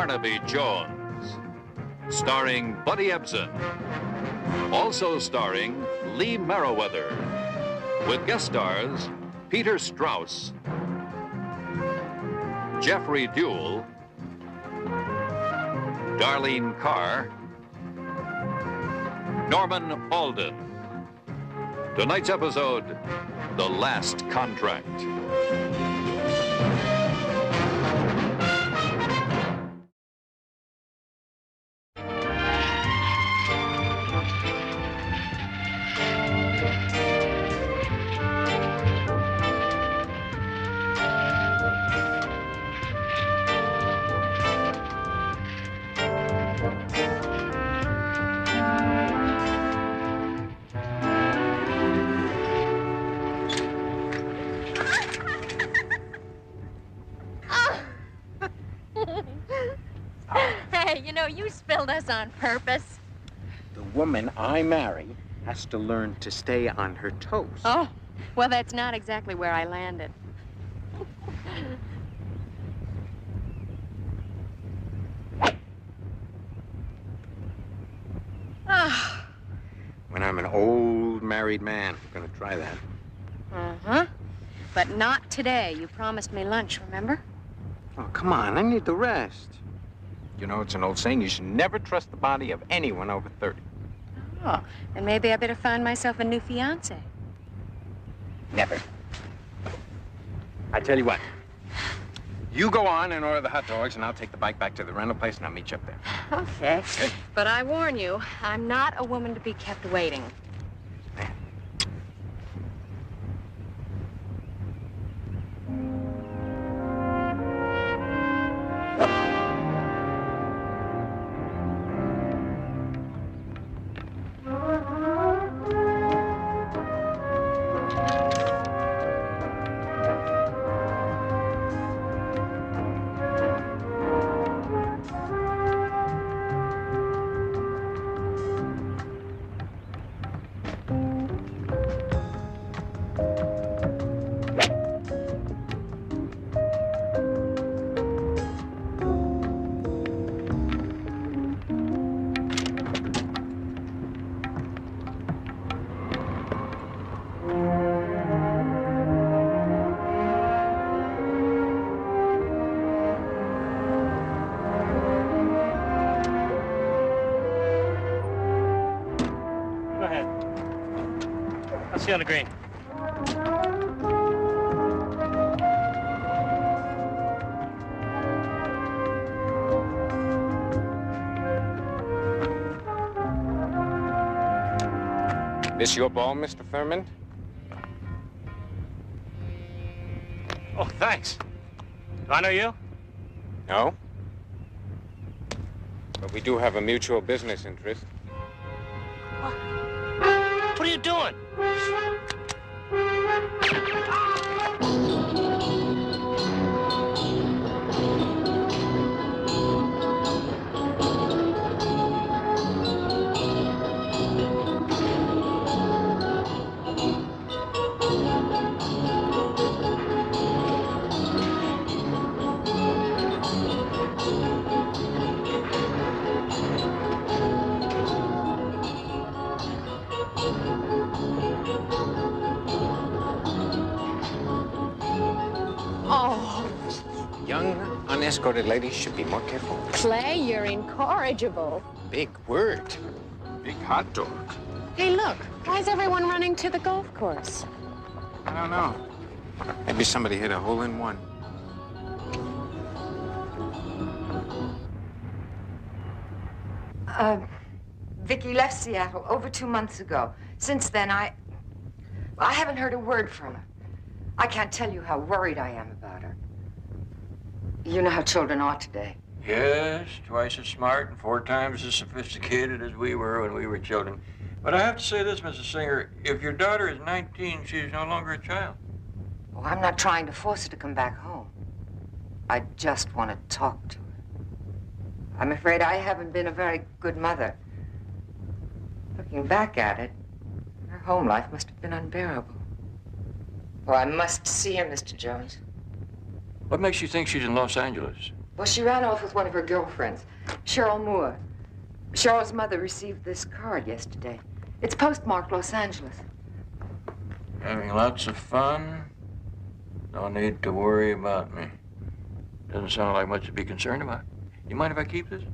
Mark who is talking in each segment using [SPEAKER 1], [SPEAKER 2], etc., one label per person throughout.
[SPEAKER 1] Barnaby Jones, starring Buddy Ebsen. Also starring Lee Merriweather, with guest stars Peter Strauss, Jeffrey Dewell, Darlene Carr, Norman Alden. Tonight's episode, The Last Contract.
[SPEAKER 2] Hey, you know, you spilled us on purpose.
[SPEAKER 3] The woman I marry has to learn to stay on her toes.
[SPEAKER 2] Oh, well, that's not exactly where I landed.
[SPEAKER 3] When I'm an old married man, I'm gonna try that.
[SPEAKER 2] Uh-huh. But not today. You promised me lunch, remember?
[SPEAKER 3] Oh, come on, I need the rest. You know, it's an old saying, you should never trust the body of anyone over 30.
[SPEAKER 2] Oh, then maybe I better find myself a new fiancé.
[SPEAKER 3] Never. I tell you what, you go on and order the hot dogs, and I'll take the bike back to the rental place, and I'll meet you up there.
[SPEAKER 2] Okay. But I warn you, I'm not a woman to be kept waiting.
[SPEAKER 4] See you on the green.
[SPEAKER 3] This your ball, Mr. Thurman?
[SPEAKER 4] Oh, thanks. Do I know you?
[SPEAKER 3] No. But we do have a mutual business interest.
[SPEAKER 4] What are you doing?
[SPEAKER 3] Young, unescorted ladies should be more careful.
[SPEAKER 2] Clay, you're incorrigible.
[SPEAKER 3] Big word. Big hot dog.
[SPEAKER 2] Hey, look, why is everyone running to the golf course?
[SPEAKER 3] I don't know. Maybe somebody hit a hole-in-one.
[SPEAKER 5] Vicky left Seattle over 2 months ago. Since then, I haven't heard a word from her. I can't tell you how worried I am about her. You know how children are today.
[SPEAKER 6] Yes, twice as smart and 4 times as sophisticated as we were when we were children. But I have to say this, Mrs. Singer, if your daughter is 19, she's no longer a child.
[SPEAKER 5] Oh, I'm not trying to force her to come back home. I just want to talk to her. I'm afraid I haven't been a very good mother. Looking back at it, her home life must have been unbearable. Oh, I must see her, Mr. Jones.
[SPEAKER 6] What makes you think she's in Los Angeles?
[SPEAKER 5] Well, she ran off with one of her girlfriends, Cheryl Moore. Cheryl's mother received this card yesterday. It's postmarked Los Angeles.
[SPEAKER 6] Having lots of fun. No need to worry about me. Doesn't sound like much to be concerned about. You mind if I keep this?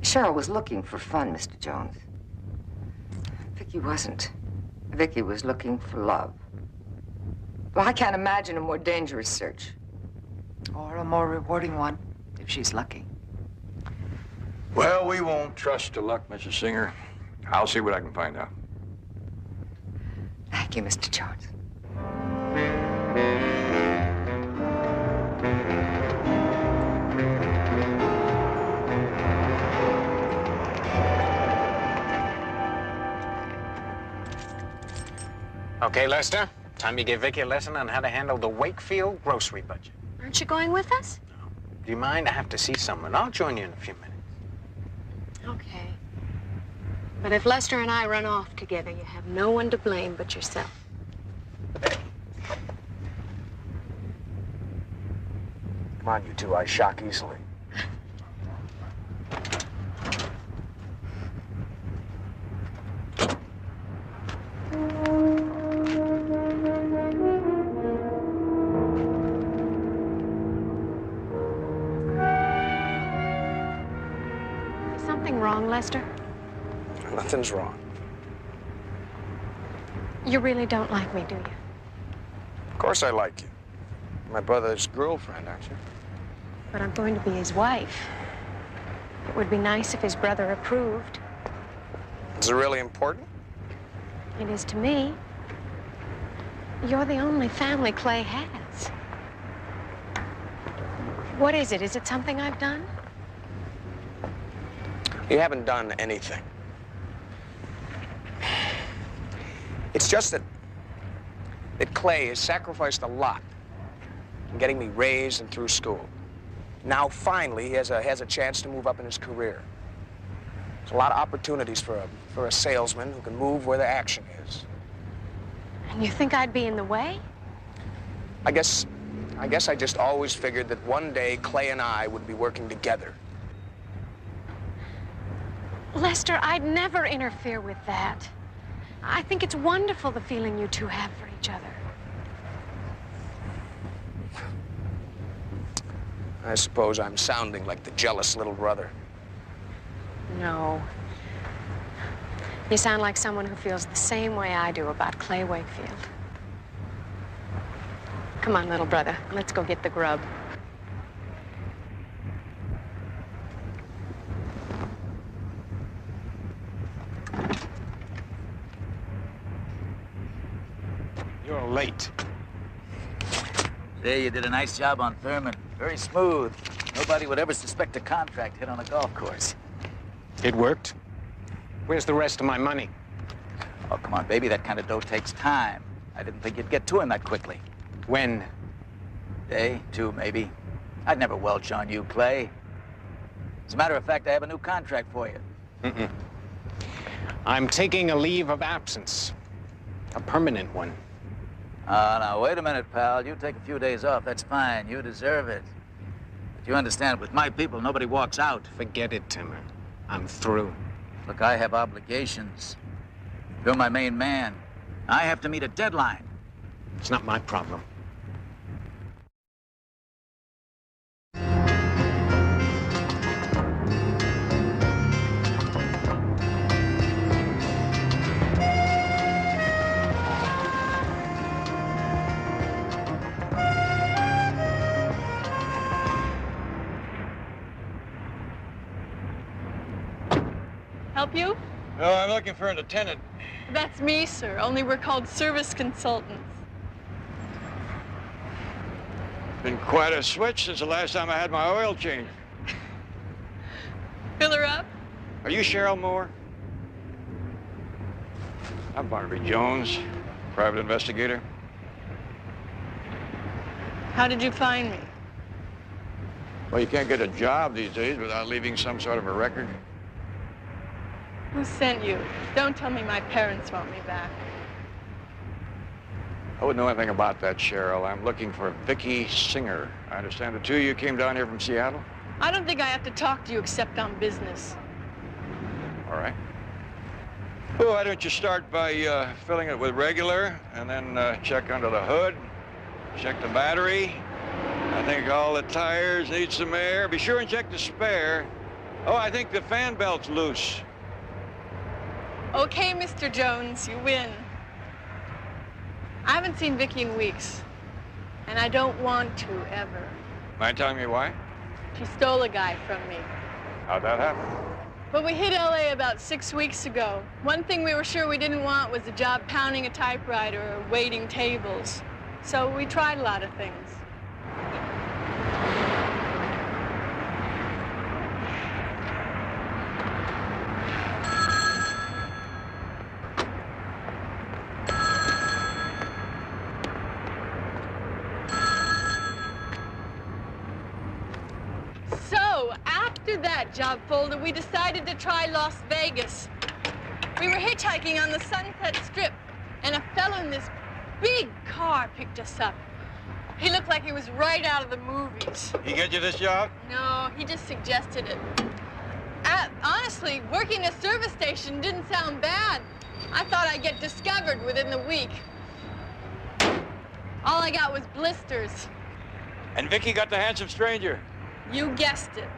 [SPEAKER 5] Cheryl was looking for fun, Mr. Jones. Vicky wasn't. Vicky was looking for love. Well, I can't imagine a more dangerous search.
[SPEAKER 7] Or a more rewarding one, if she's lucky.
[SPEAKER 6] Well, we won't trust to luck, Mrs. Singer. I'll see what I can find out.
[SPEAKER 5] Thank you, Mr. Jones.
[SPEAKER 3] Okay, Lester. Time you give Vicky a lesson on how to handle the Wakefield grocery budget.
[SPEAKER 2] Aren't you going with us?
[SPEAKER 3] Do you mind? I have to see someone. I'll join you in a few minutes.
[SPEAKER 2] Okay. But if Lester and I run off together, you have no one to blame but yourself.
[SPEAKER 4] Come on, you two. I shock easily.
[SPEAKER 2] Something wrong, Lester?
[SPEAKER 4] Nothing's wrong.
[SPEAKER 2] You really don't like me, do you?
[SPEAKER 4] Of course I like you. My brother's girlfriend, aren't you?
[SPEAKER 2] But I'm going to be his wife. It would be nice if his brother approved.
[SPEAKER 4] Is it really important?
[SPEAKER 2] It is to me. You're the only family Clay has. What is it? Is it something I've done?
[SPEAKER 4] You haven't done anything. It's just that Clay has sacrificed a lot in getting me raised and through school. Now, finally, he has a chance to move up in his career. There's a lot of opportunities for a salesman who can move where the action is.
[SPEAKER 2] And you think I'd be in the way?
[SPEAKER 4] I guess I just always figured that one day Clay and I would be working together.
[SPEAKER 2] Lester, I'd never interfere with that. I think it's wonderful, the feeling you two have for each other.
[SPEAKER 4] I suppose I'm sounding like the jealous little brother.
[SPEAKER 2] No. You sound like someone who feels the same way I do about Clay Wakefield. Come on, little brother. Let's go get the grub.
[SPEAKER 3] You're late.
[SPEAKER 8] Say, you did a nice job on Thurman. Very smooth. Nobody would ever suspect a contract hit on a golf course.
[SPEAKER 3] It worked. Where's the rest of my money?
[SPEAKER 8] Oh, come on, baby. That kind of dough takes time. I didn't think you'd get to him that quickly.
[SPEAKER 3] When?
[SPEAKER 8] Day, two, maybe. I'd never welch on you, Clay. As a matter of fact, I have a new contract for you.
[SPEAKER 3] Mm-mm. I'm taking a leave of absence. A permanent one.
[SPEAKER 8] Now, wait a minute, pal. You take a few days off. That's fine. You deserve it. But you understand, with my people, nobody walks out.
[SPEAKER 3] Forget it, Timmer. I'm through.
[SPEAKER 8] Look, I have obligations. You're my main man. I have to meet a deadline.
[SPEAKER 3] It's not my problem.
[SPEAKER 9] Help you?
[SPEAKER 6] No, I'm looking for an attendant.
[SPEAKER 9] That's me, sir. Only we're called service consultants.
[SPEAKER 6] Been quite a switch since the last time I had my oil changed.
[SPEAKER 9] Fill her up?
[SPEAKER 6] Are you Cheryl Moore? I'm Barnaby Jones, private investigator.
[SPEAKER 9] How did you find me?
[SPEAKER 6] Well, you can't get a job these days without leaving some sort of a record.
[SPEAKER 9] Who sent you? Don't tell me my parents want me back.
[SPEAKER 6] I wouldn't know anything about that, Cheryl. I'm looking for Vicky Singer. I understand the two of you came down here from Seattle?
[SPEAKER 9] I don't think I have to talk to you except on business.
[SPEAKER 6] All right. Well, why don't you start by filling it with regular, and then check under the hood, check the battery. I think all the tires need some air. Be sure and check the spare. Oh, I think the fan belt's loose.
[SPEAKER 9] Okay, Mr. Jones, you win. I haven't seen Vicky in weeks, and I don't want to ever.
[SPEAKER 6] Mind telling me why?
[SPEAKER 9] She stole a guy from me.
[SPEAKER 6] How'd that happen?
[SPEAKER 9] But we hit LA about 6 weeks ago. One thing we were sure we didn't want was a job pounding a typewriter or waiting tables. So we tried a lot of things. After that job folded, we decided to try Las Vegas. We were hitchhiking on the Sunset Strip, and a fellow in this big car picked us up. He looked like he was right out of the movies.
[SPEAKER 6] He get you this job?
[SPEAKER 9] No, he just suggested it. Honestly, working a service station didn't sound bad. I thought I'd get discovered within the week. All I got was blisters.
[SPEAKER 6] And Vicky got the handsome stranger?
[SPEAKER 9] You guessed it.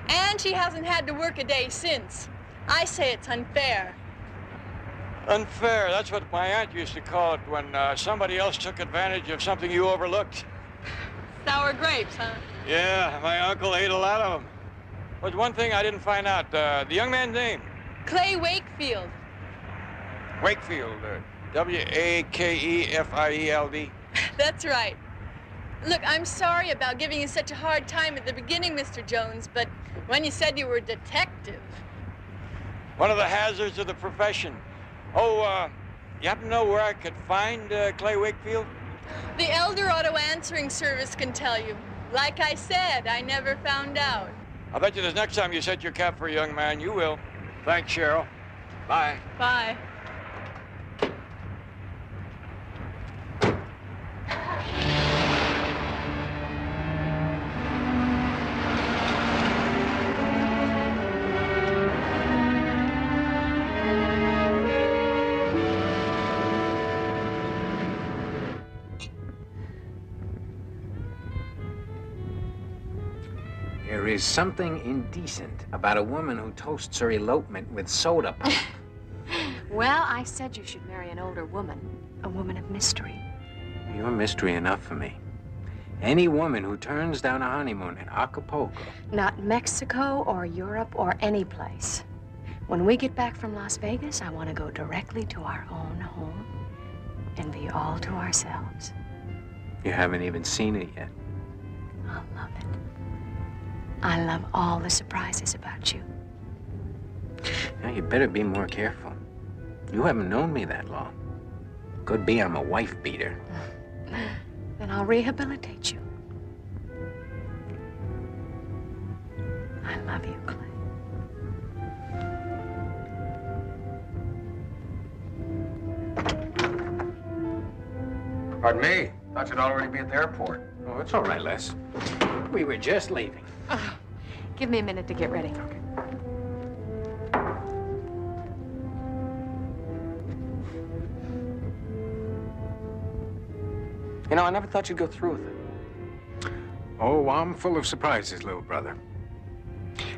[SPEAKER 9] And she hasn't had to work a day since. I say it's unfair.
[SPEAKER 6] Unfair, that's what my aunt used to call it when somebody else took advantage of something you overlooked.
[SPEAKER 9] Sour grapes, huh?
[SPEAKER 6] Yeah, my uncle ate a lot of them. But one thing I didn't find out, the young man's name?
[SPEAKER 9] Clay Wakefield.
[SPEAKER 6] Wakefield, W-A-K-E-F-I-E-L-D.
[SPEAKER 9] That's right. Look, I'm sorry about giving you such a hard time at the beginning, Mr. Jones, but when you said you were a detective...
[SPEAKER 6] One of the hazards of the profession. Oh, you happen to know where I could find Clay Wakefield?
[SPEAKER 9] The Elder Auto Answering Service can tell you. Like I said, I never found out.
[SPEAKER 6] I'll bet you this next time you set your cap for a young man, you will. Thanks, Cheryl. Bye.
[SPEAKER 9] Bye.
[SPEAKER 4] There is something indecent about a woman who toasts her elopement with soda pop.
[SPEAKER 2] Well, I said you should marry an older woman, a woman of mystery.
[SPEAKER 4] You're mystery enough for me. Any woman who turns down a honeymoon in Acapulco.
[SPEAKER 2] Not Mexico or Europe or any place. When we get back from Las Vegas, I want to go directly to our own home and be all to ourselves.
[SPEAKER 4] You haven't even seen it yet.
[SPEAKER 2] I'll love it. I love all the surprises about you.
[SPEAKER 4] Now, you better be more careful. You haven't known me that long. Could be I'm a wife beater.
[SPEAKER 2] Then I'll rehabilitate you. I love you, Clay.
[SPEAKER 3] Pardon me. Thought you'd already be at the airport.
[SPEAKER 4] Oh, it's all right, Les. We were just leaving.
[SPEAKER 2] Give me a minute to get ready.
[SPEAKER 4] Okay.
[SPEAKER 3] You know, I never thought you'd go through with it.
[SPEAKER 4] Oh, I'm full of surprises, little brother.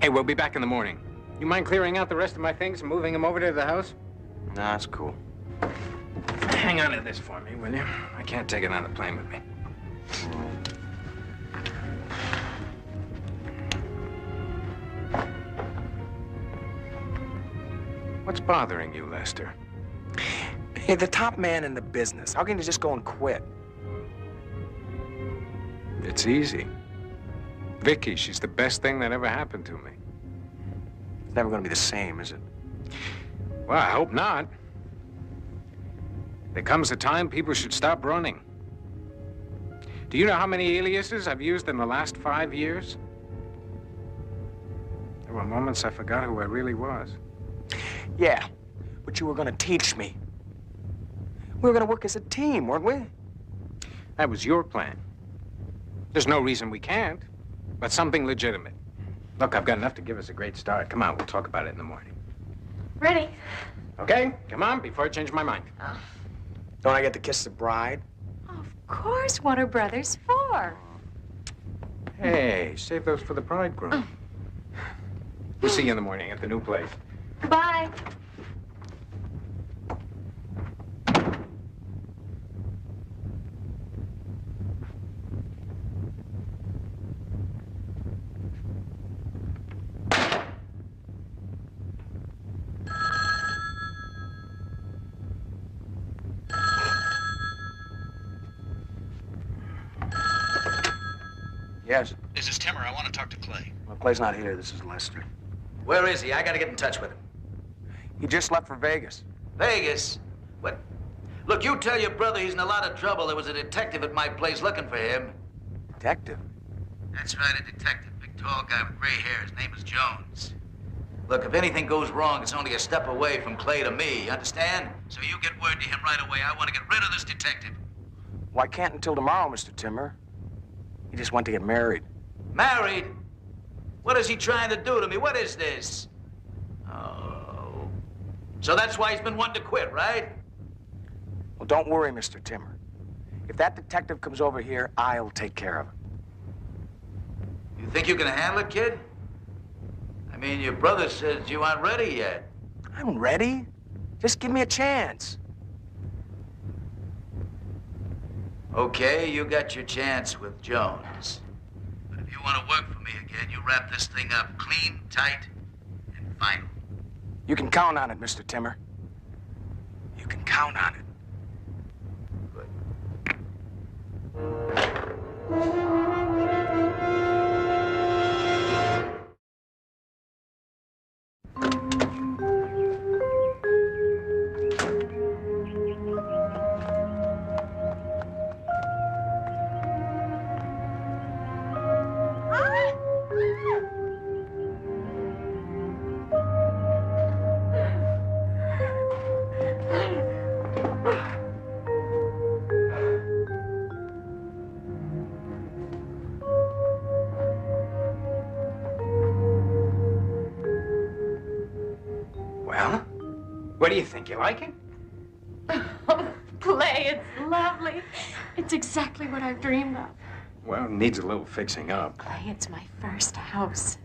[SPEAKER 4] Hey, we'll be back in the morning. You mind clearing out the rest of my things and moving them over to the house?
[SPEAKER 3] Nah, that's cool.
[SPEAKER 4] Hang on to this for me, will you? I can't take it on the plane with me. What's bothering you, Lester?
[SPEAKER 3] You're the top man in the business. How can you just go and quit?
[SPEAKER 4] It's easy. Vicky, she's the best thing that ever happened to me.
[SPEAKER 3] It's never going to be the same, is it?
[SPEAKER 4] Well, I hope not. There comes a time people should stop running. Do you know how many aliases I've used in the last 5 years? There were moments I forgot who I really was.
[SPEAKER 3] Yeah, but you were going to teach me.
[SPEAKER 4] We were gonna work as a team, weren't we?
[SPEAKER 3] That was your plan. There's no reason we can't, but something legitimate. Look, I've got enough to give us a great start. Come on, we'll talk about it in the morning.
[SPEAKER 2] Ready?
[SPEAKER 3] Okay, come on, before I change my mind.
[SPEAKER 4] Don't I get to kiss the bride?
[SPEAKER 2] Of course, what are brothers for?
[SPEAKER 3] Hey, save those for the bridegroom. We'll see you in the morning at the new place.
[SPEAKER 2] Bye.
[SPEAKER 4] Yes.
[SPEAKER 8] This is Timmer. I want to talk to Clay.
[SPEAKER 4] Well, Clay's not here. This is Lester.
[SPEAKER 8] Where is he? I got to get in touch with him.
[SPEAKER 4] He just left for Vegas.
[SPEAKER 8] Vegas? What? Look, you tell your brother he's in a lot of trouble. There was a detective at my place looking for him.
[SPEAKER 4] Detective?
[SPEAKER 8] That's right, a detective. Big, tall guy with gray hair. His name is Jones. Look, if anything goes wrong, it's only a step away from Clay to me. You understand? So you get word to him right away. I want to get rid of this detective.
[SPEAKER 4] Well, I can't until tomorrow, Mr. Timmer. He just went to get married.
[SPEAKER 8] Married? What is he trying to do to me? What is this? Oh. So that's why he's been wanting to quit, right?
[SPEAKER 4] Well, don't worry, Mr. Timmer. If that detective comes over here, I'll take care of it.
[SPEAKER 8] You think you can handle it, kid? I mean, your brother says you aren't ready yet.
[SPEAKER 4] I'm ready. Just give me a chance.
[SPEAKER 8] Okay, you got your chance with Jones. But if you want to work for me again, you wrap this thing up clean, tight, and final.
[SPEAKER 4] You can count on it, Mr. Timmer. You can count on it.
[SPEAKER 8] Good.
[SPEAKER 3] Well, what do you think? You like it?
[SPEAKER 2] Oh, Clay, it's lovely. It's exactly what I've dreamed of.
[SPEAKER 3] Well, it needs a little fixing up.
[SPEAKER 2] Clay, it's my first house.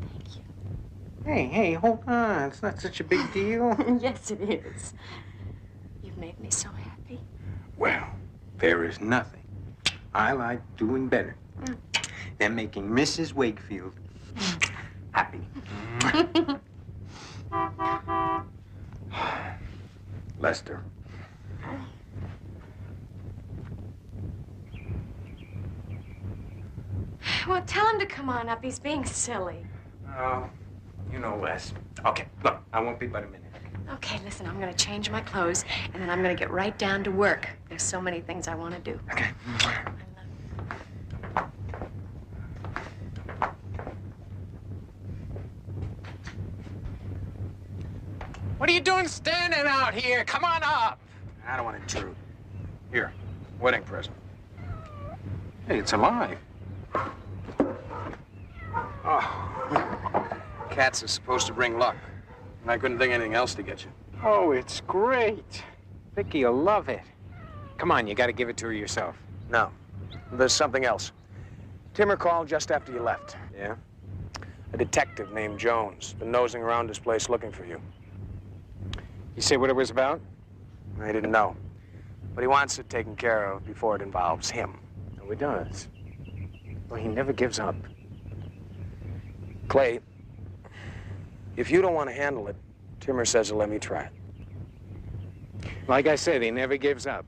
[SPEAKER 2] Thank you.
[SPEAKER 3] Hey, hold on. It's not such a big deal.
[SPEAKER 2] Yes, it is. You've made me so happy.
[SPEAKER 3] Well, there is nothing I like doing better than making Mrs. Wakefield happy. Lester.
[SPEAKER 2] Well, tell him to come on up. He's being silly.
[SPEAKER 3] Oh, you know less. Okay, look, I won't be but a minute.
[SPEAKER 2] Okay, listen, I'm gonna change my clothes, and then I'm gonna get right down to work. There's so many things I want to do.
[SPEAKER 3] Okay. What are you doing standing out here? Come on up.
[SPEAKER 4] I don't want to intrude.
[SPEAKER 3] Here, wedding present. Hey, it's alive.
[SPEAKER 4] Oh. Cats are supposed to bring luck. And I couldn't think of anything else to get you.
[SPEAKER 3] Oh, it's great. Vicky will love it. Come on, you got to give it to her yourself.
[SPEAKER 4] No. There's something else. Timmer called just after you left.
[SPEAKER 3] Yeah?
[SPEAKER 4] A detective named Jones. Been nosing around this place looking for you.
[SPEAKER 3] You say what it was about?
[SPEAKER 4] I didn't know. But he wants it taken care of before it involves him.
[SPEAKER 3] Oh, he does. Well, he never gives up.
[SPEAKER 4] Clay, if you don't want to handle it, Timmer says he'll let me try it.
[SPEAKER 3] Like I said, he never gives up.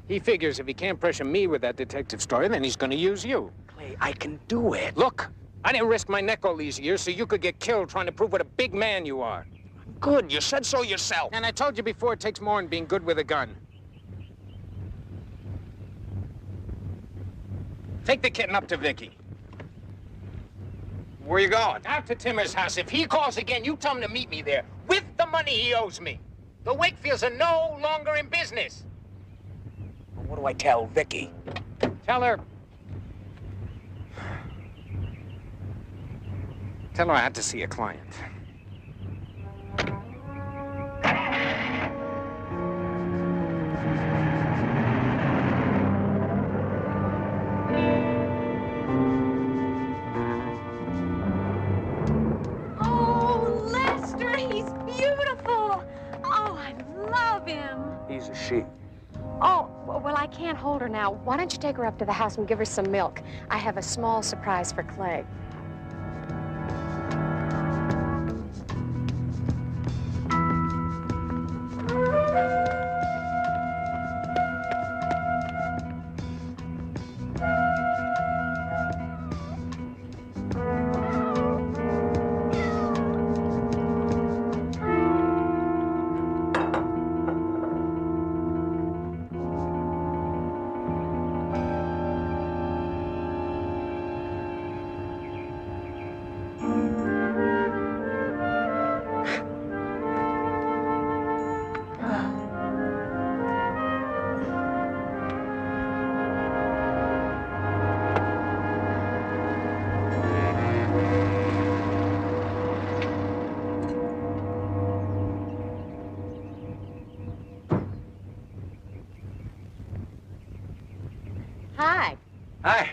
[SPEAKER 3] He figures if he can't pressure me with that detective story, then he's going to use you.
[SPEAKER 4] Clay, I can do it.
[SPEAKER 3] Look, I didn't risk my neck all these years so you could get killed trying to prove what a big man you are.
[SPEAKER 4] Good, you said so yourself.
[SPEAKER 3] And I told you before, it takes more than being good with a gun. Take the kitten up to Vicky.
[SPEAKER 4] Where you going?
[SPEAKER 3] Out to Timmer's house. If he calls again, you tell him to meet me there with the money he owes me.
[SPEAKER 10] The Wakefields are no longer in business.
[SPEAKER 4] What do I tell Vicky?
[SPEAKER 10] Tell her
[SPEAKER 4] I had to see a client.
[SPEAKER 2] Oh, Lester, he's beautiful. Oh, I love him.
[SPEAKER 4] He's a she.
[SPEAKER 2] Oh, well, I can't hold her now. Why don't you take her up to the house and give her some milk? I have a small surprise for Clay. Hi.
[SPEAKER 6] Hi.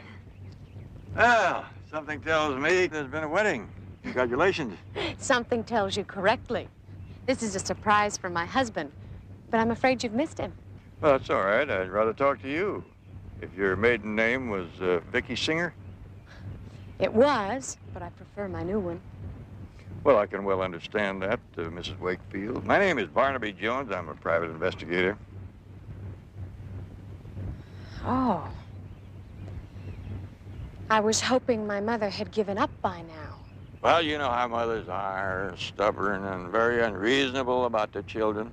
[SPEAKER 6] Well, something tells me there's been a wedding. Congratulations.
[SPEAKER 2] Something tells you correctly. This is a surprise for my husband, but I'm afraid you've missed him.
[SPEAKER 6] Well, that's all right. I'd rather talk to you. If your maiden name was Vicky Singer?
[SPEAKER 2] It was, but I prefer my new one.
[SPEAKER 6] Well, I can well understand that, Mrs. Wakefield. My name is Barnaby Jones. I'm a private investigator.
[SPEAKER 2] Oh. I was hoping my mother had given up by now.
[SPEAKER 6] Well, you know how mothers are, stubborn and very unreasonable about their children.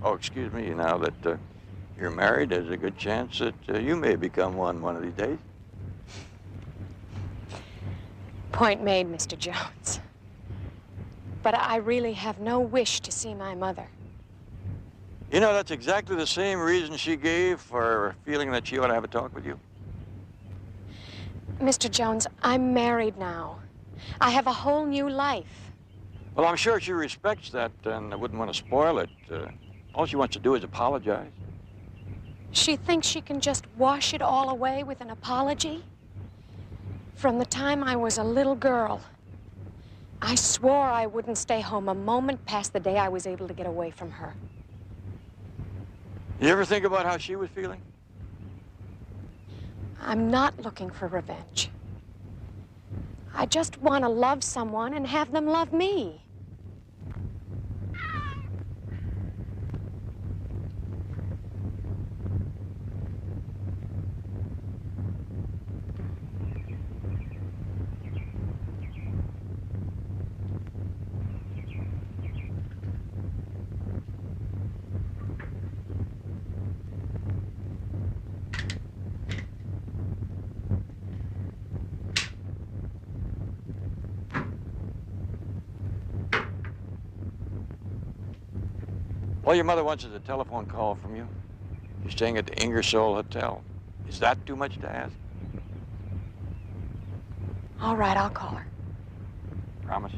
[SPEAKER 6] Oh, excuse me, now that you're married, there's a good chance that you may become one of these days.
[SPEAKER 2] Point made, Mr. Jones. But I really have no wish to see my mother.
[SPEAKER 6] You know, that's exactly the same reason she gave for feeling that she ought to have a talk with you.
[SPEAKER 2] Mr. Jones, I'm married now. I have a whole new life.
[SPEAKER 6] Well, I'm sure she respects that and I wouldn't want to spoil it. All she wants to do is apologize.
[SPEAKER 2] She thinks she can just wash it all away with an apology? From the time I was a little girl, I swore I wouldn't stay home a moment past the day I was able to get away from her.
[SPEAKER 6] You ever think about how she was feeling?
[SPEAKER 2] I'm not looking for revenge. I just want to love someone and have them love me.
[SPEAKER 6] All your mother wants is a telephone call from you. You're staying at the Ingersoll Hotel. Is that too much to ask?
[SPEAKER 2] All right, I'll call her.
[SPEAKER 6] Promise?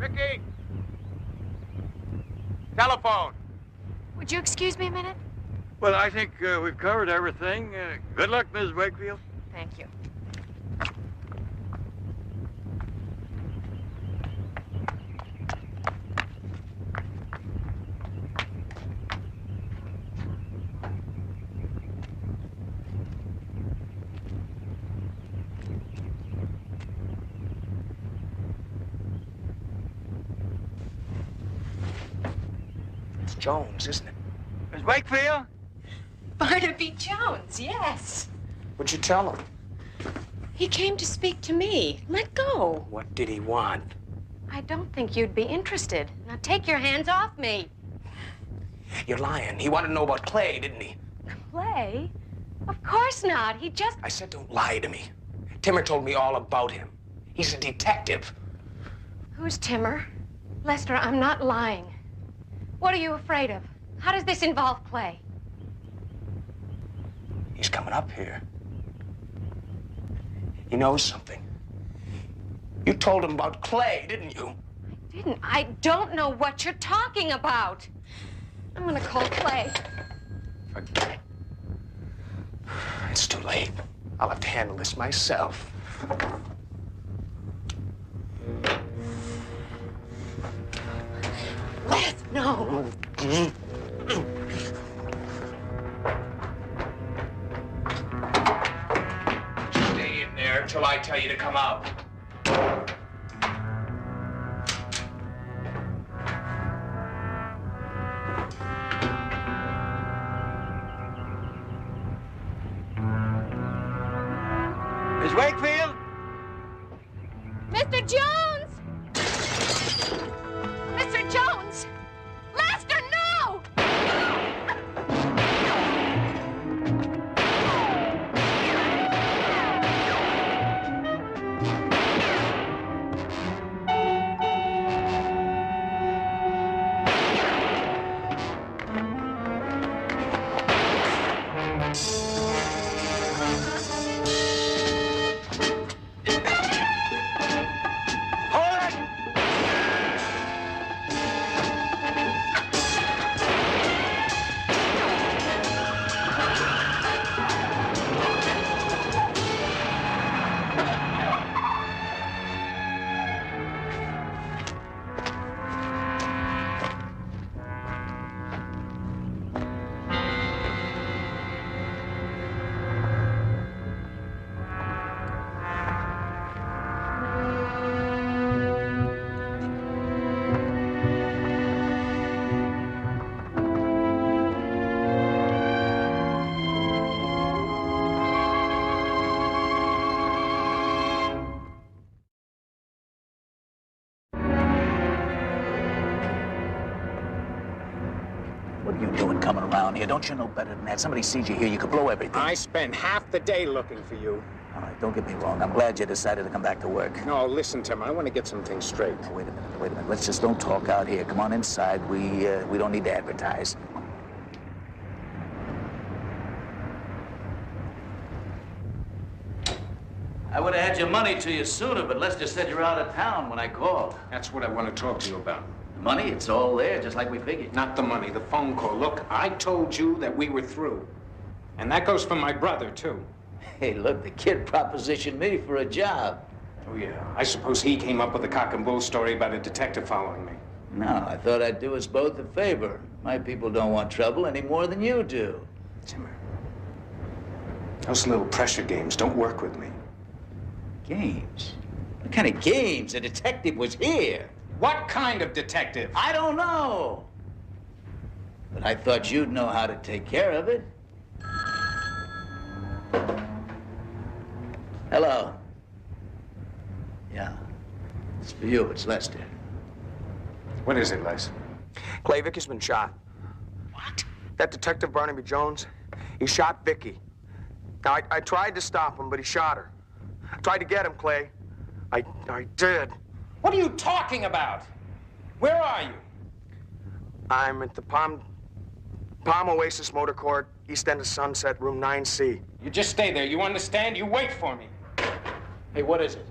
[SPEAKER 10] Vicky! Telephone!
[SPEAKER 2] Would you excuse me a minute?
[SPEAKER 6] Well, I think we've covered everything. Good luck, Ms. Wakefield.
[SPEAKER 2] Thank you.
[SPEAKER 4] It's Jones, isn't it?
[SPEAKER 6] Ms. Wakefield?
[SPEAKER 2] Barnaby Jones, yes.
[SPEAKER 4] What'd you tell him?
[SPEAKER 2] He came to speak to me. Let go.
[SPEAKER 4] What did he want?
[SPEAKER 2] I don't think you'd be interested. Now take your hands off me.
[SPEAKER 4] You're lying. He wanted to know about Clay, didn't he?
[SPEAKER 2] Clay? Of course not. He just...
[SPEAKER 4] I said don't lie to me. Timmer told me all about him. He's a detective.
[SPEAKER 2] Who's Timmer? Lester, I'm not lying. What are you afraid of? How does this involve Clay?
[SPEAKER 4] He's coming up here. He knows something. You told him about Clay, didn't you?
[SPEAKER 2] Didn't. I don't know what you're talking about. I'm gonna call Clay.
[SPEAKER 4] Forget it. It's too late. I'll have to handle this myself.
[SPEAKER 2] Les, no.
[SPEAKER 4] Stay in there till I tell you to come out.
[SPEAKER 6] Miss Wakefield?
[SPEAKER 2] Mr. Jones! Mr. Jones! Lester, no!
[SPEAKER 8] What are you doing coming around here? Don't you know better than that? Somebody sees you here, you could blow everything.
[SPEAKER 10] I spent half the day looking for you.
[SPEAKER 8] All right, don't get me wrong. I'm glad you decided to come back to work.
[SPEAKER 10] No, listen, Tim, I want to get some things straight.
[SPEAKER 8] Now, wait a minute. Let's just don't talk out here. Come on inside. We don't need to advertise. I would have had your money to you sooner, but Lester said you're out of town when I called.
[SPEAKER 10] That's what I want to talk to you about.
[SPEAKER 8] Money, it's all there, just like we figured.
[SPEAKER 10] Not the money, the phone call. Look, I told you that we were through. And that goes for my brother, too.
[SPEAKER 8] Hey, look, the kid propositioned me for a job.
[SPEAKER 10] Oh, yeah. I suppose he came up with a cock and bull story about a detective following me.
[SPEAKER 8] No, I thought I'd do us both a favor. My people don't want trouble any more than you do.
[SPEAKER 10] Timmer, those little pressure games don't work with me.
[SPEAKER 8] Games? What kind of games? The detective was here.
[SPEAKER 10] What kind of detective?
[SPEAKER 8] I don't know. But I thought you'd know how to take care of it. Hello. Yeah. It's for you. It's Lester.
[SPEAKER 10] What is it, Les?
[SPEAKER 4] Clay, Vicky's been shot.
[SPEAKER 8] What?
[SPEAKER 4] That detective, Barnaby Jones, he shot Vicky. Now, I tried to stop him, but he shot her. I tried to get him, Clay. I did.
[SPEAKER 10] What are you talking about? Where are you?
[SPEAKER 4] I'm at the Palm Oasis Motor Court, East End of Sunset, room 9C.
[SPEAKER 10] You just stay there. You understand? You wait for me. Hey, what is it?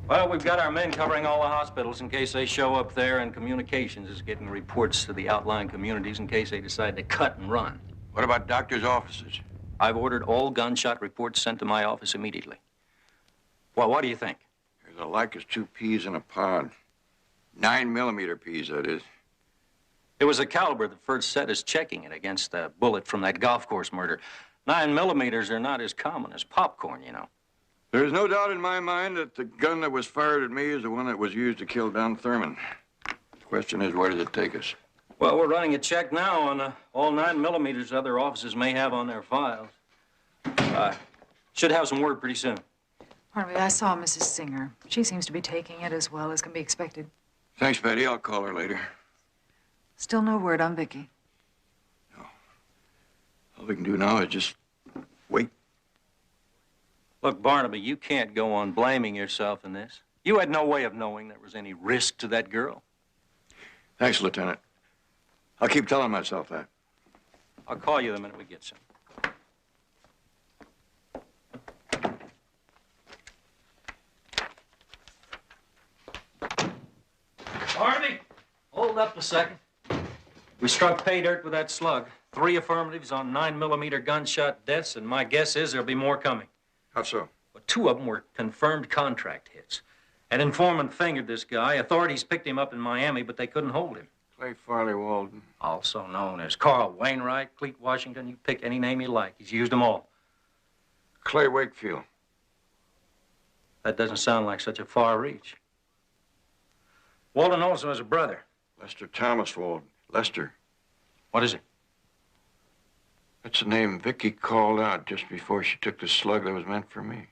[SPEAKER 11] Well, we've got our men covering all the hospitals in case they show up there, and communications is getting reports to the outlying communities in case they decide to cut and run.
[SPEAKER 6] What about doctors' offices?
[SPEAKER 11] I've ordered all gunshot reports sent to my office immediately. Well, what do you think?
[SPEAKER 6] There's alike as two peas in a pod. 9mm peas, that is.
[SPEAKER 11] It was a caliber that first set us checking it against a bullet from that golf course murder. 9mm are not as common as popcorn, you know.
[SPEAKER 6] There's no doubt in my mind that the gun that was fired at me is the one that was used to kill Don Thurman. The question is, where does it take us?
[SPEAKER 11] Well, we're running a check now on all 9mm other offices may have on their files. Should have some word pretty soon.
[SPEAKER 7] Barnaby, I saw Mrs. Singer. She seems to be taking it as well as can be expected.
[SPEAKER 6] Thanks, Betty. I'll call her later.
[SPEAKER 7] Still no word on Vicky.
[SPEAKER 6] No. All we can do now is just wait.
[SPEAKER 11] Look, Barnaby, you can't go on blaming yourself in this. You had no way of knowing there was any risk to that girl.
[SPEAKER 6] Thanks, Lieutenant. I'll keep telling myself that.
[SPEAKER 11] I'll call you the minute we get some. Barnaby, hold up a second. We struck pay dirt with that slug. 3 affirmatives on 9mm gunshot deaths, and my guess is there'll be more coming.
[SPEAKER 6] How so?
[SPEAKER 11] Well, 2 of them were confirmed contract hits. An informant fingered this guy. Authorities picked him up in Miami, but they couldn't hold him.
[SPEAKER 6] Clay Farley Walden.
[SPEAKER 11] Also known as Carl Wainwright, Cleet Washington. You pick any name you like. He's used them all.
[SPEAKER 6] Clay Wakefield.
[SPEAKER 11] That doesn't sound like such a far reach. Walden also has a brother.
[SPEAKER 6] Lester Thomas Walden. Lester.
[SPEAKER 11] What is it?
[SPEAKER 6] That's the name Vicky called out just before she took the slug that was meant for me.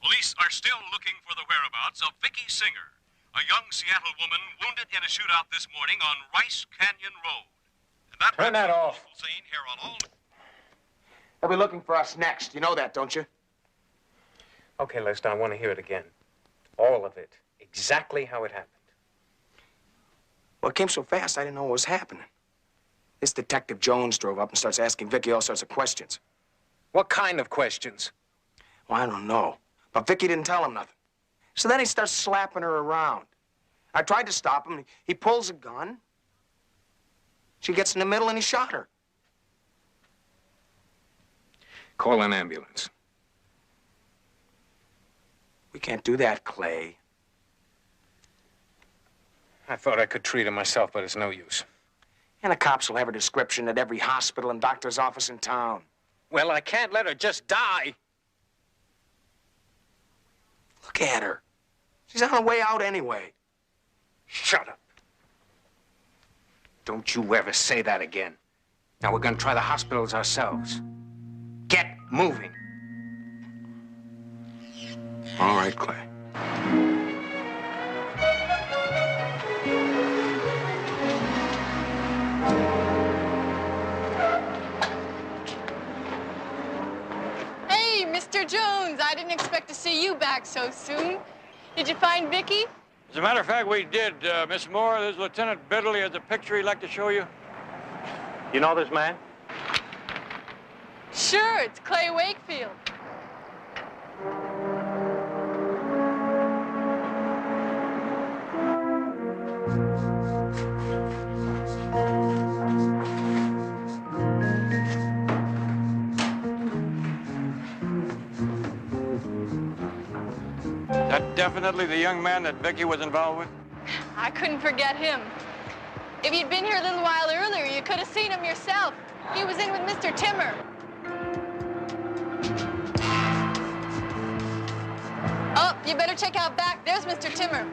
[SPEAKER 12] Police are still looking for the whereabouts of Vicky Singer, a young Seattle woman wounded in a shootout this morning on Rice Canyon Road. And that
[SPEAKER 4] Turn that off.
[SPEAKER 12] Scene here on all...
[SPEAKER 4] They'll be looking for us next. You know that, don't you?
[SPEAKER 10] Okay, Lester, I want to hear it again. All of it. Exactly how it happened.
[SPEAKER 4] Well, it came so fast, I didn't know what was happening. This Detective Jones drove up and starts asking Vicky all sorts of questions.
[SPEAKER 10] What kind of questions?
[SPEAKER 4] Well, I don't know. But Vicky didn't tell him nothing. So then he starts slapping her around. I tried to stop him. He pulls a gun. She gets in the middle and he shot her.
[SPEAKER 10] Call an ambulance.
[SPEAKER 4] We can't do that, Clay.
[SPEAKER 10] I thought I could treat her myself, but it's no use.
[SPEAKER 4] And the cops will have a description at every hospital and doctor's office in town.
[SPEAKER 10] Well, I can't let her just die.
[SPEAKER 4] Look at her. She's on her way out anyway.
[SPEAKER 10] Shut up. Don't you ever say that again. Now, we're gonna try the hospitals ourselves. Get moving.
[SPEAKER 6] All right, Clay.
[SPEAKER 9] Hey, Mr. Jones, I didn't expect to see you back so soon. Did you find Vicky?
[SPEAKER 6] As a matter of fact, we did, Miss Moore. There's Lieutenant Biddle. He has a picture he'd like to show you.
[SPEAKER 11] You know this man?
[SPEAKER 9] Sure, it's Clay Wakefield.
[SPEAKER 6] That definitely the young man that Vicky was involved with?
[SPEAKER 9] I couldn't forget him. If you'd been here a little while earlier, you could have seen him yourself. He was in with Mr. Timmer. Oh, you better check out back. There's Mr. Timmer.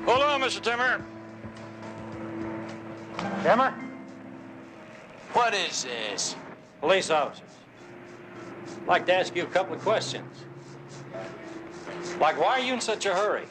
[SPEAKER 6] Hold on, Mr. Timmer.
[SPEAKER 11] Timmer?
[SPEAKER 8] What is this?
[SPEAKER 11] Police officers. I'd like to ask you a couple of questions. Like, why are you in such a hurry?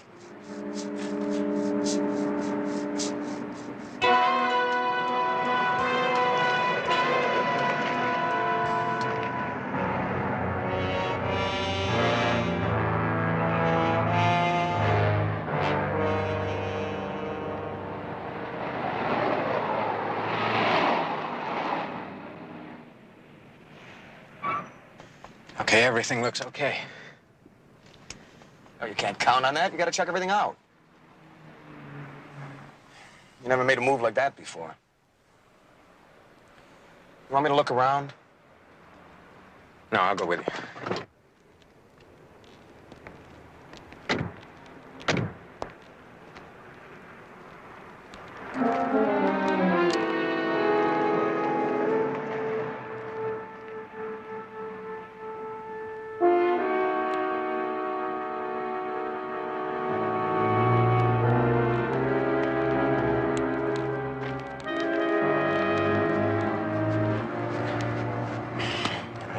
[SPEAKER 10] Okay, everything looks okay.
[SPEAKER 4] Oh, you can't count on that. You gotta check everything out. You never made a move like that before. You want me to look around?
[SPEAKER 10] No, I'll go with you.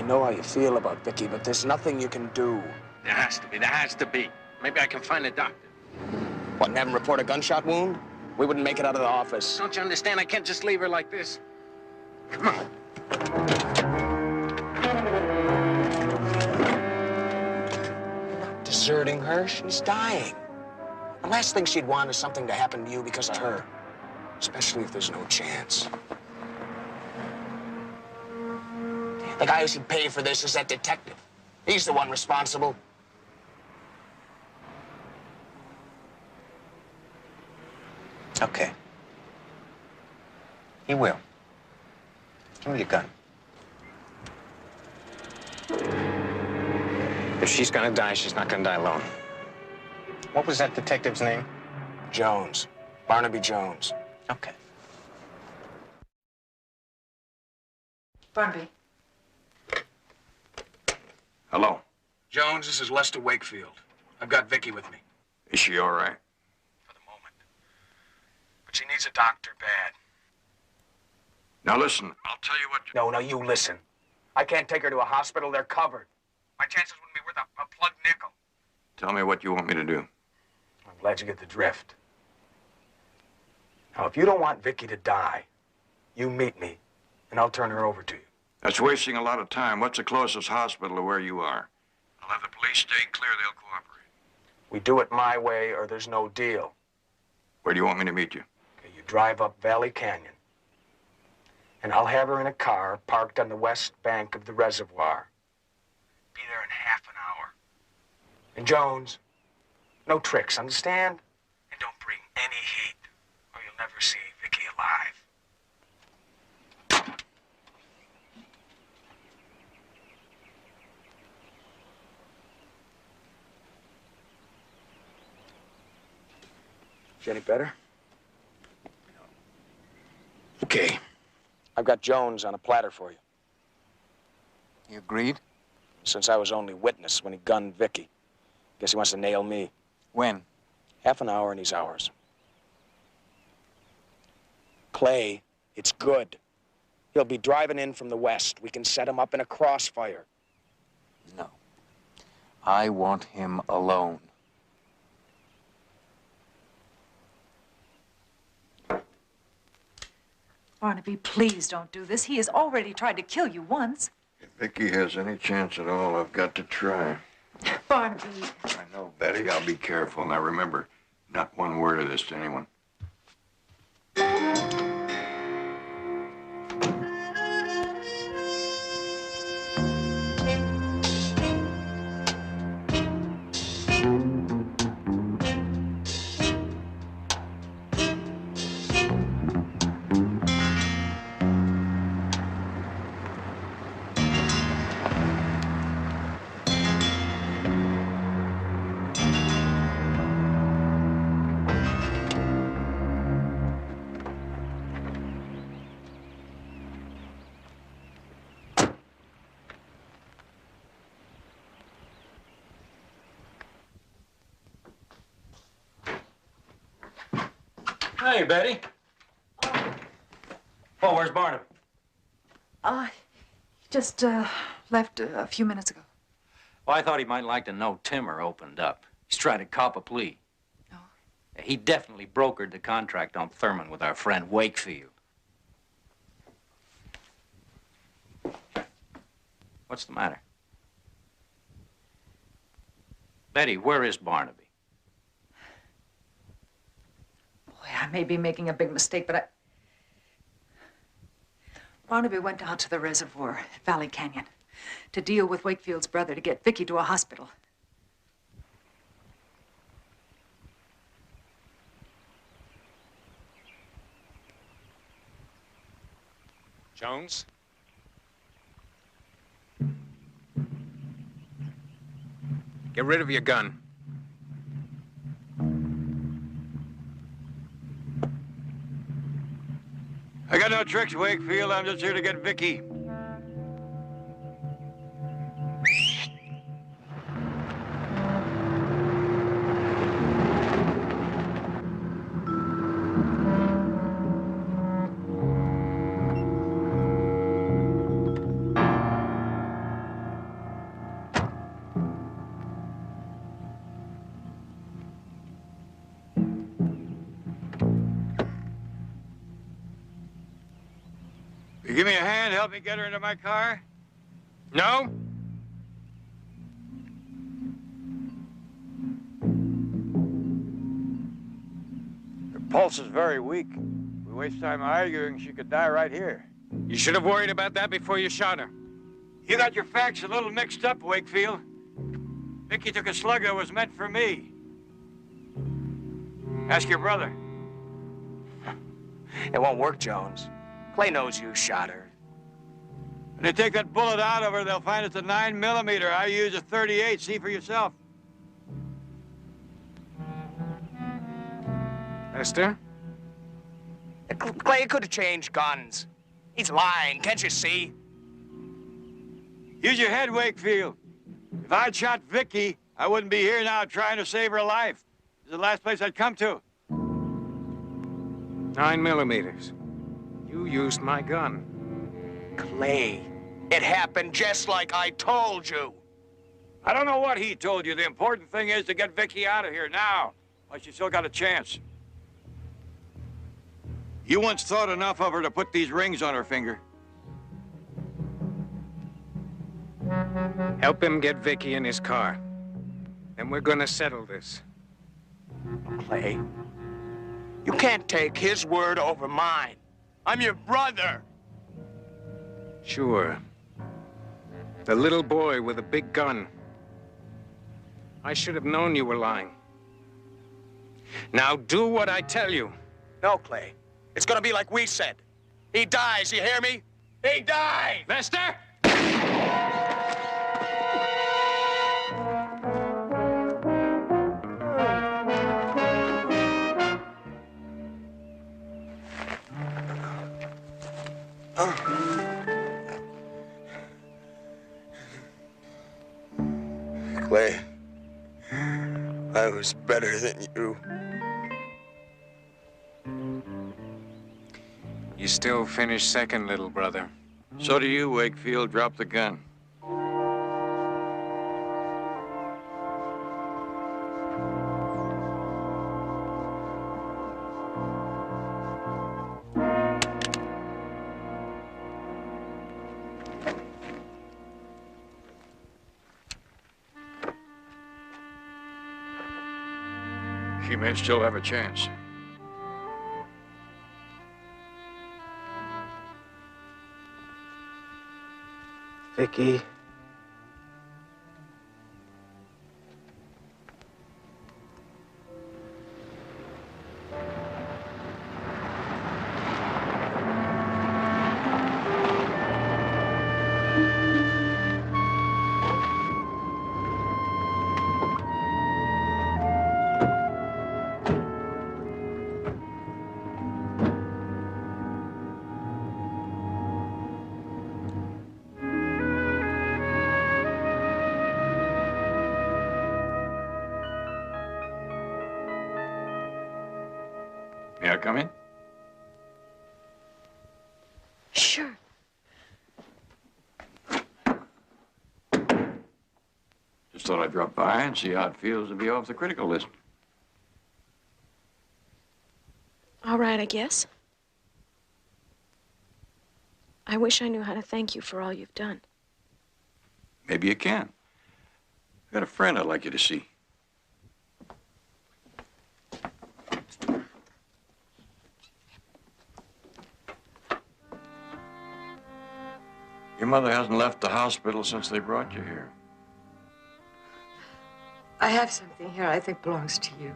[SPEAKER 4] I know how you feel about Vicky, but there's nothing you can do.
[SPEAKER 3] There has to be. There has to be. Maybe I can find a doctor.
[SPEAKER 4] What, and have him report a gunshot wound? We wouldn't make it out of the office.
[SPEAKER 3] Don't you understand? I can't just leave her like this. Come on.
[SPEAKER 4] Not deserting her. She's dying. The last thing she'd want is something to happen to you because of her. Especially if there's no chance. The guy who should pay for this is that detective. He's the one responsible. Okay. He will. Give me your gun.
[SPEAKER 3] If she's gonna die, she's not gonna die alone. What was that detective's name?
[SPEAKER 4] Jones. Barnaby Jones.
[SPEAKER 3] Okay.
[SPEAKER 7] Barnaby.
[SPEAKER 6] Hello.
[SPEAKER 4] Jones, this is Lester Wakefield. I've got Vicky with me.
[SPEAKER 6] Is she all right?
[SPEAKER 4] For the moment. But she needs a doctor bad.
[SPEAKER 6] Now listen, I'll tell you what...
[SPEAKER 4] No, you listen. I can't take her to a hospital. They're covered. My chances wouldn't be worth a plugged nickel.
[SPEAKER 6] Tell me what you want me to do.
[SPEAKER 4] I'm glad you get the drift. Now, if you don't want Vicky to die, you meet me, and I'll turn her over to you.
[SPEAKER 6] That's wasting a lot of time. What's the closest hospital to where you are? I'll have the police stay clear. They'll cooperate.
[SPEAKER 4] We do it my way, or there's no deal.
[SPEAKER 6] Where do you want me to meet you?
[SPEAKER 4] Okay, you drive up Valley Canyon, and I'll have her in a car parked on the west bank of the reservoir. Be there in half an hour. And Jones, no tricks, understand? And don't bring any heat, or you'll never see Vicky alive. Is any better? Okay. I've got Jones on a platter for you.
[SPEAKER 3] You agreed?
[SPEAKER 4] Since I was only witness when he gunned Vicky. Guess he wants to nail me.
[SPEAKER 3] When?
[SPEAKER 4] Half an hour and he's ours. Clay, it's good. He'll be driving in from the west. We can set him up in a crossfire.
[SPEAKER 3] No. I want him alone.
[SPEAKER 7] Barnaby, please don't do this. He has already tried to kill you once.
[SPEAKER 6] If Vicky has any chance at all, I've got to try.
[SPEAKER 7] Barnaby.
[SPEAKER 6] I know, Betty. I'll be careful. Now remember, not one word of this to anyone.
[SPEAKER 11] Hey, Betty. Oh, where's Barnaby?
[SPEAKER 7] He just left a few minutes ago.
[SPEAKER 11] Well, I thought he might like to know Timmer opened up. He's trying to cop a plea.
[SPEAKER 7] Oh.
[SPEAKER 11] He definitely brokered the contract on Thurman with our friend Wakefield. What's the matter? Betty, where is Barnaby?
[SPEAKER 7] Boy, I may be making a big mistake, but Barnaby went out to the reservoir at Valley Canyon to deal with Wakefield's brother to get Vicky to a hospital.
[SPEAKER 3] Jones? Get rid of your gun.
[SPEAKER 6] I got no tricks, Wakefield. I'm just here to get Vicky. give me a hand, help me get her into my car?
[SPEAKER 3] No?
[SPEAKER 6] Her pulse is very weak. If we waste time arguing, she could die right here.
[SPEAKER 3] You should have worried about that before you shot her.
[SPEAKER 6] You got your facts a little mixed up, Wakefield. Vicky took a slug that was meant for me. Ask your brother.
[SPEAKER 4] It won't work, Jones. Clay knows you shot her.
[SPEAKER 6] When they take that bullet out of her, they'll find it's a 9mm. I use a .38. See for yourself.
[SPEAKER 3] Esther?
[SPEAKER 4] Clay could have changed guns. He's lying, can't you see?
[SPEAKER 6] Use your head, Wakefield. If I'd shot Vicky, I wouldn't be here now trying to save her life. This is the last place I'd come to.
[SPEAKER 3] 9mm. You used my gun.
[SPEAKER 4] Clay, it happened just like I told you.
[SPEAKER 6] I don't know what he told you. The important thing is to get Vicky out of here now, while she's still got a chance. You once thought enough of her to put these rings on her finger.
[SPEAKER 3] Help him get Vicky in his car. And we're gonna settle this.
[SPEAKER 4] Clay, you can't take his word over mine. I'm your brother.
[SPEAKER 3] Sure. The little boy with a big gun. I should have known you were lying. Now do what I tell you.
[SPEAKER 4] No, Clay. It's gonna be like we said. He dies, you hear me? He dies!
[SPEAKER 3] Vester!
[SPEAKER 4] Clay, I was better than you.
[SPEAKER 3] You still finish second, little brother.
[SPEAKER 6] So do you, Wakefield. Drop the gun. She may still have a chance.
[SPEAKER 3] Vicky.
[SPEAKER 6] May I come in?
[SPEAKER 2] Sure.
[SPEAKER 6] Just thought I'd drop by and see how it feels to be off the critical list.
[SPEAKER 2] All right, I guess. I wish I knew how to thank you for all you've done.
[SPEAKER 6] Maybe you can. I got a friend I'd like you to see. Your mother hasn't left the hospital since they brought you here.
[SPEAKER 5] I have something here I think belongs to you.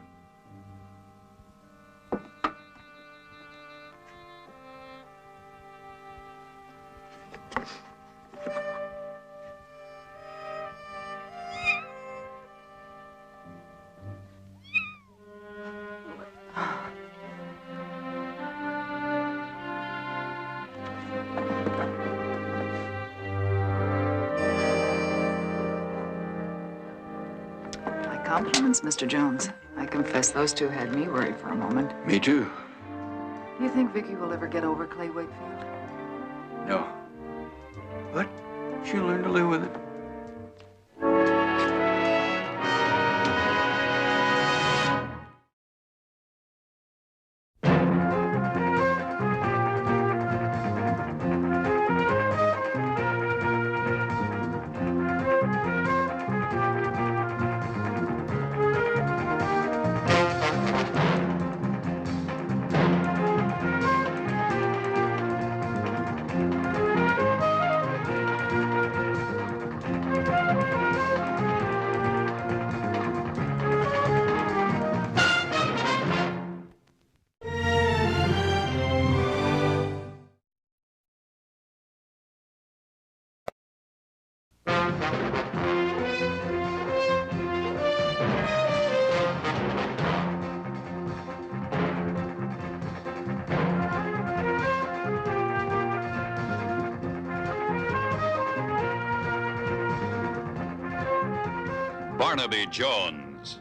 [SPEAKER 7] Compliments, Mr. Jones. I confess those two had me worried for a moment.
[SPEAKER 6] Me too.
[SPEAKER 7] Do you think Vicky will ever get over Clay Wakefield?
[SPEAKER 6] No. But she'll learn to live with it.
[SPEAKER 1] Barnaby Jones.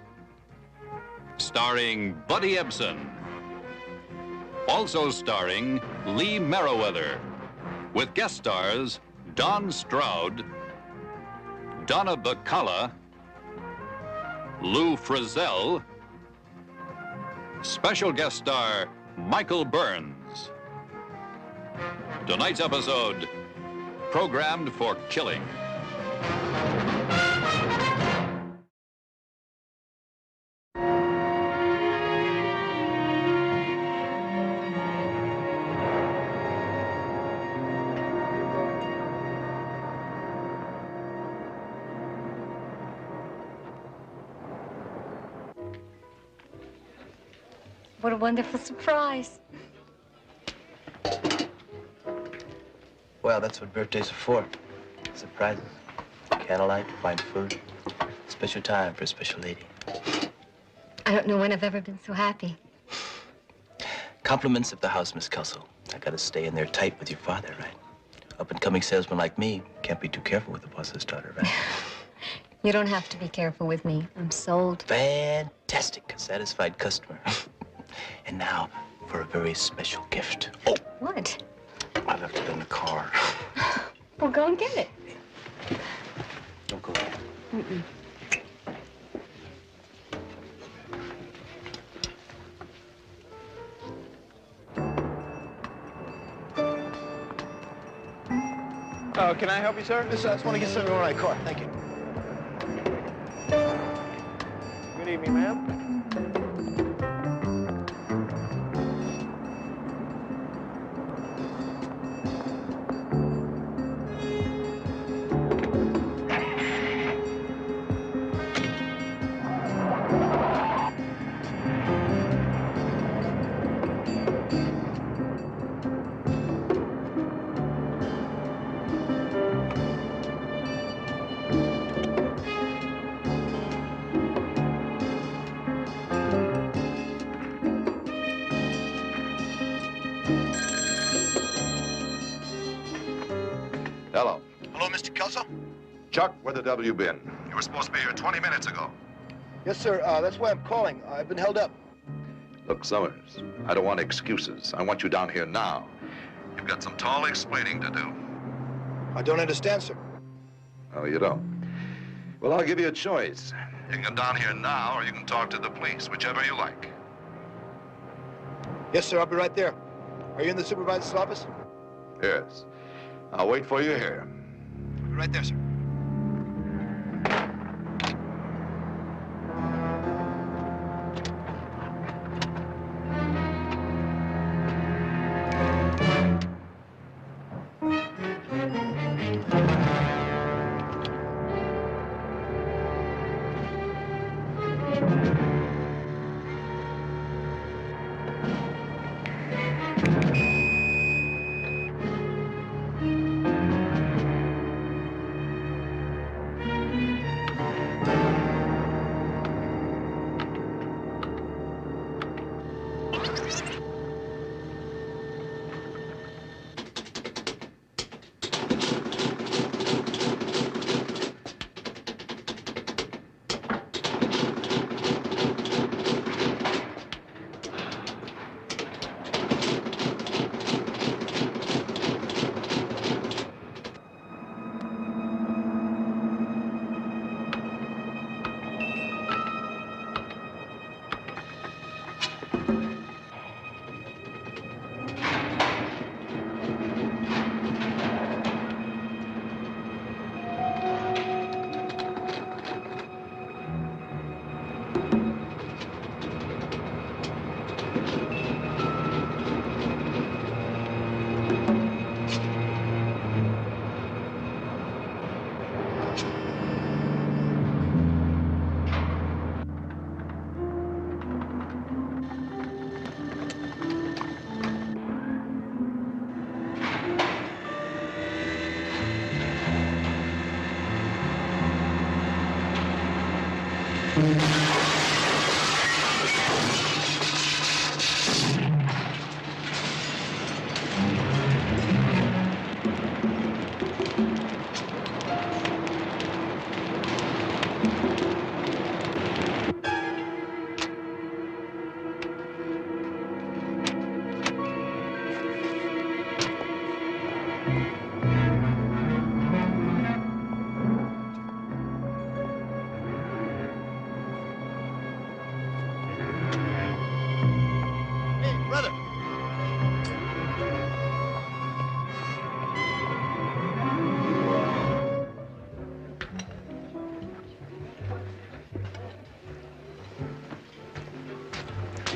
[SPEAKER 1] Starring Buddy Ebsen. Also starring Lee Merriweather. With guest stars Don Stroud, Donna Bacala, Lou Frizzell, special guest star Michael Burns. Tonight's episode, programmed for killing.
[SPEAKER 13] What a wonderful surprise.
[SPEAKER 14] Well, that's what birthdays are for. Surprises. Candlelight, fine food. Special time for a special lady.
[SPEAKER 13] I don't know when I've ever been so happy.
[SPEAKER 14] Compliments of the house, Miss Kelsall. I gotta stay in there tight with your father, right? Up-and-coming salesman like me can't be too careful with the boss's daughter, right?
[SPEAKER 13] You don't have to be careful with me. I'm sold.
[SPEAKER 14] Fantastic. A satisfied customer. And now for a very special gift. Oh.
[SPEAKER 13] What?
[SPEAKER 14] I left it in the car.
[SPEAKER 13] Well, go and get it.
[SPEAKER 14] Don't go.
[SPEAKER 13] Mm-mm.
[SPEAKER 14] Oh, can I help you, sir? I just want to get something on my car. Thank you. Good evening, ma'am.
[SPEAKER 15] Hello.
[SPEAKER 16] Hello, Mr. Kelso?
[SPEAKER 15] Chuck, where the devil you been? You were supposed to be here 20 minutes ago.
[SPEAKER 16] Yes, sir. That's why I'm calling. I've been held up.
[SPEAKER 15] Look, Summers, I don't want excuses. I want you down here now. You've got some tall explaining to do.
[SPEAKER 16] I don't understand, sir.
[SPEAKER 15] Oh, you don't? Well, I'll give you a choice. You can come down here now, or you can talk to the police, whichever you like.
[SPEAKER 16] Yes, sir. I'll be right there. Are you in the supervisor's office?
[SPEAKER 15] Yes. I'll wait for you here.
[SPEAKER 16] I'll be right there, sir.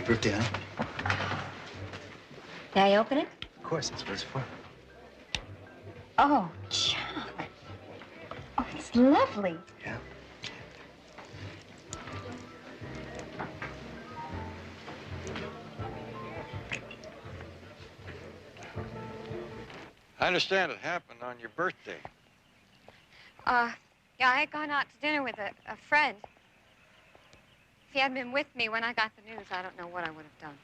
[SPEAKER 14] Birthday, huh?
[SPEAKER 13] May I open it?
[SPEAKER 14] Of course, that's what it's for.
[SPEAKER 13] Oh, John. Oh, it's lovely.
[SPEAKER 14] Yeah.
[SPEAKER 6] I understand it happened on your birthday.
[SPEAKER 2] Yeah, I had gone out to dinner with a friend. If he hadn't been with me when I got the news, I don't know what I would have done.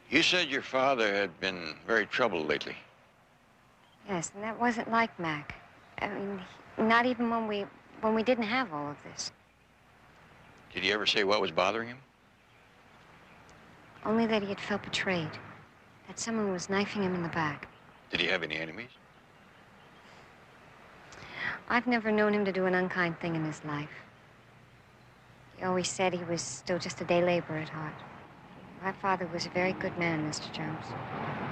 [SPEAKER 6] You said your father had been very troubled lately.
[SPEAKER 2] Yes, and that wasn't like Mac. I mean, not even when we didn't have all of this.
[SPEAKER 6] Did he ever say what was bothering him?
[SPEAKER 2] Only that he had felt betrayed. That someone was knifing him in the back.
[SPEAKER 6] Did he have any enemies?
[SPEAKER 2] I've never known him to do an unkind thing in his life. He always said he was still just a day laborer at heart. My father was a very good man, Mr. Jones.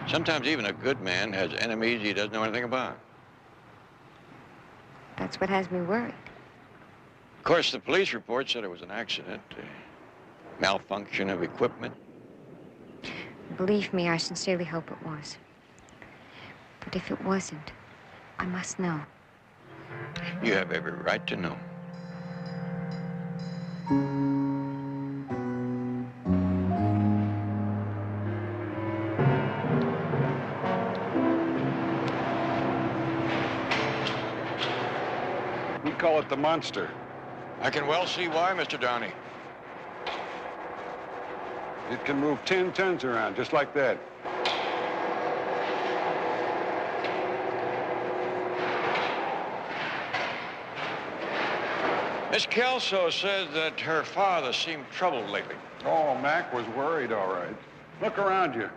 [SPEAKER 6] Sometimes even a good man has enemies he doesn't know anything about.
[SPEAKER 2] That's what has me worried.
[SPEAKER 6] Of course, the police report said it was an accident, malfunction of equipment.
[SPEAKER 2] Believe me, I sincerely hope it was. But if it wasn't, I must know.
[SPEAKER 6] You have every right to know.
[SPEAKER 17] We call it the monster.
[SPEAKER 6] I can well see why, Mr. Downey.
[SPEAKER 17] It can move 10 tons around, just like that.
[SPEAKER 6] Miss Kelso says that her father seemed troubled lately.
[SPEAKER 17] Oh, Mac was worried, all right. Look around you.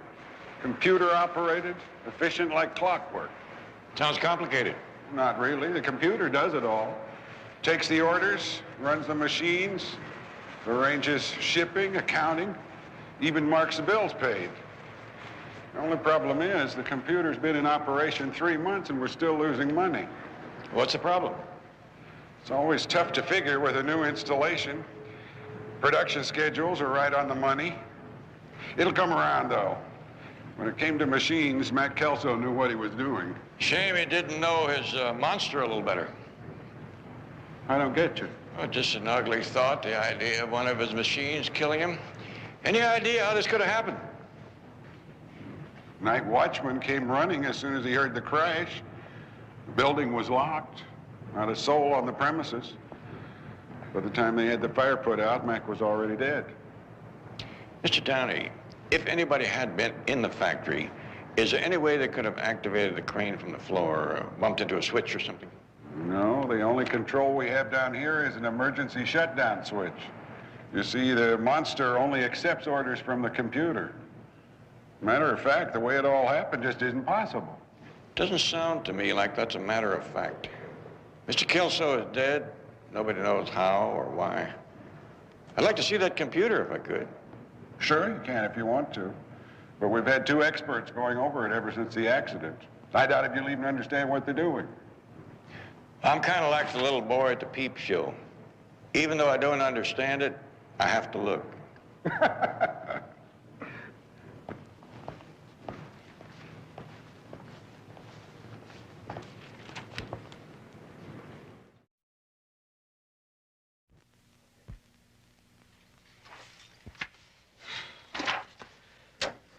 [SPEAKER 17] Computer operated, efficient like clockwork.
[SPEAKER 6] Sounds complicated.
[SPEAKER 17] Not really. The computer does it all. Takes the orders, runs the machines, arranges shipping, accounting, even marks the bills paid. The only problem is the computer's been in operation 3 months and we're still losing money.
[SPEAKER 6] What's the problem?
[SPEAKER 17] It's always tough to figure with a new installation. Production schedules are right on the money. It'll come around, though. When it came to machines, Mac Kelso knew what he was doing.
[SPEAKER 6] Shame he didn't know his monster a little better.
[SPEAKER 17] I don't get you.
[SPEAKER 6] Oh, just an ugly thought, the idea of one of his machines killing him. Any idea how this could have happened?
[SPEAKER 17] Night watchman came running as soon as he heard the crash. The building was locked. Not a soul on the premises. By the time they had the fire put out, Mac was already dead.
[SPEAKER 6] Mr. Downey, if anybody had been in the factory, is there any way they could have activated the crane from the floor or bumped into a switch or something?
[SPEAKER 17] No, the only control we have down here is an emergency shutdown switch. You see, the monster only accepts orders from the computer. Matter of fact, the way it all happened just isn't possible.
[SPEAKER 6] Doesn't sound to me like that's a matter of fact. Mr. Kelso is dead. Nobody knows how or why. I'd like to see that computer if I could.
[SPEAKER 17] Sure, you can if you want to. But we've had 2 experts going over it ever since the accident. I doubt if you'll even understand what they're doing.
[SPEAKER 6] I'm kind of like the little boy at the peep show. Even though I don't understand it, I have to look.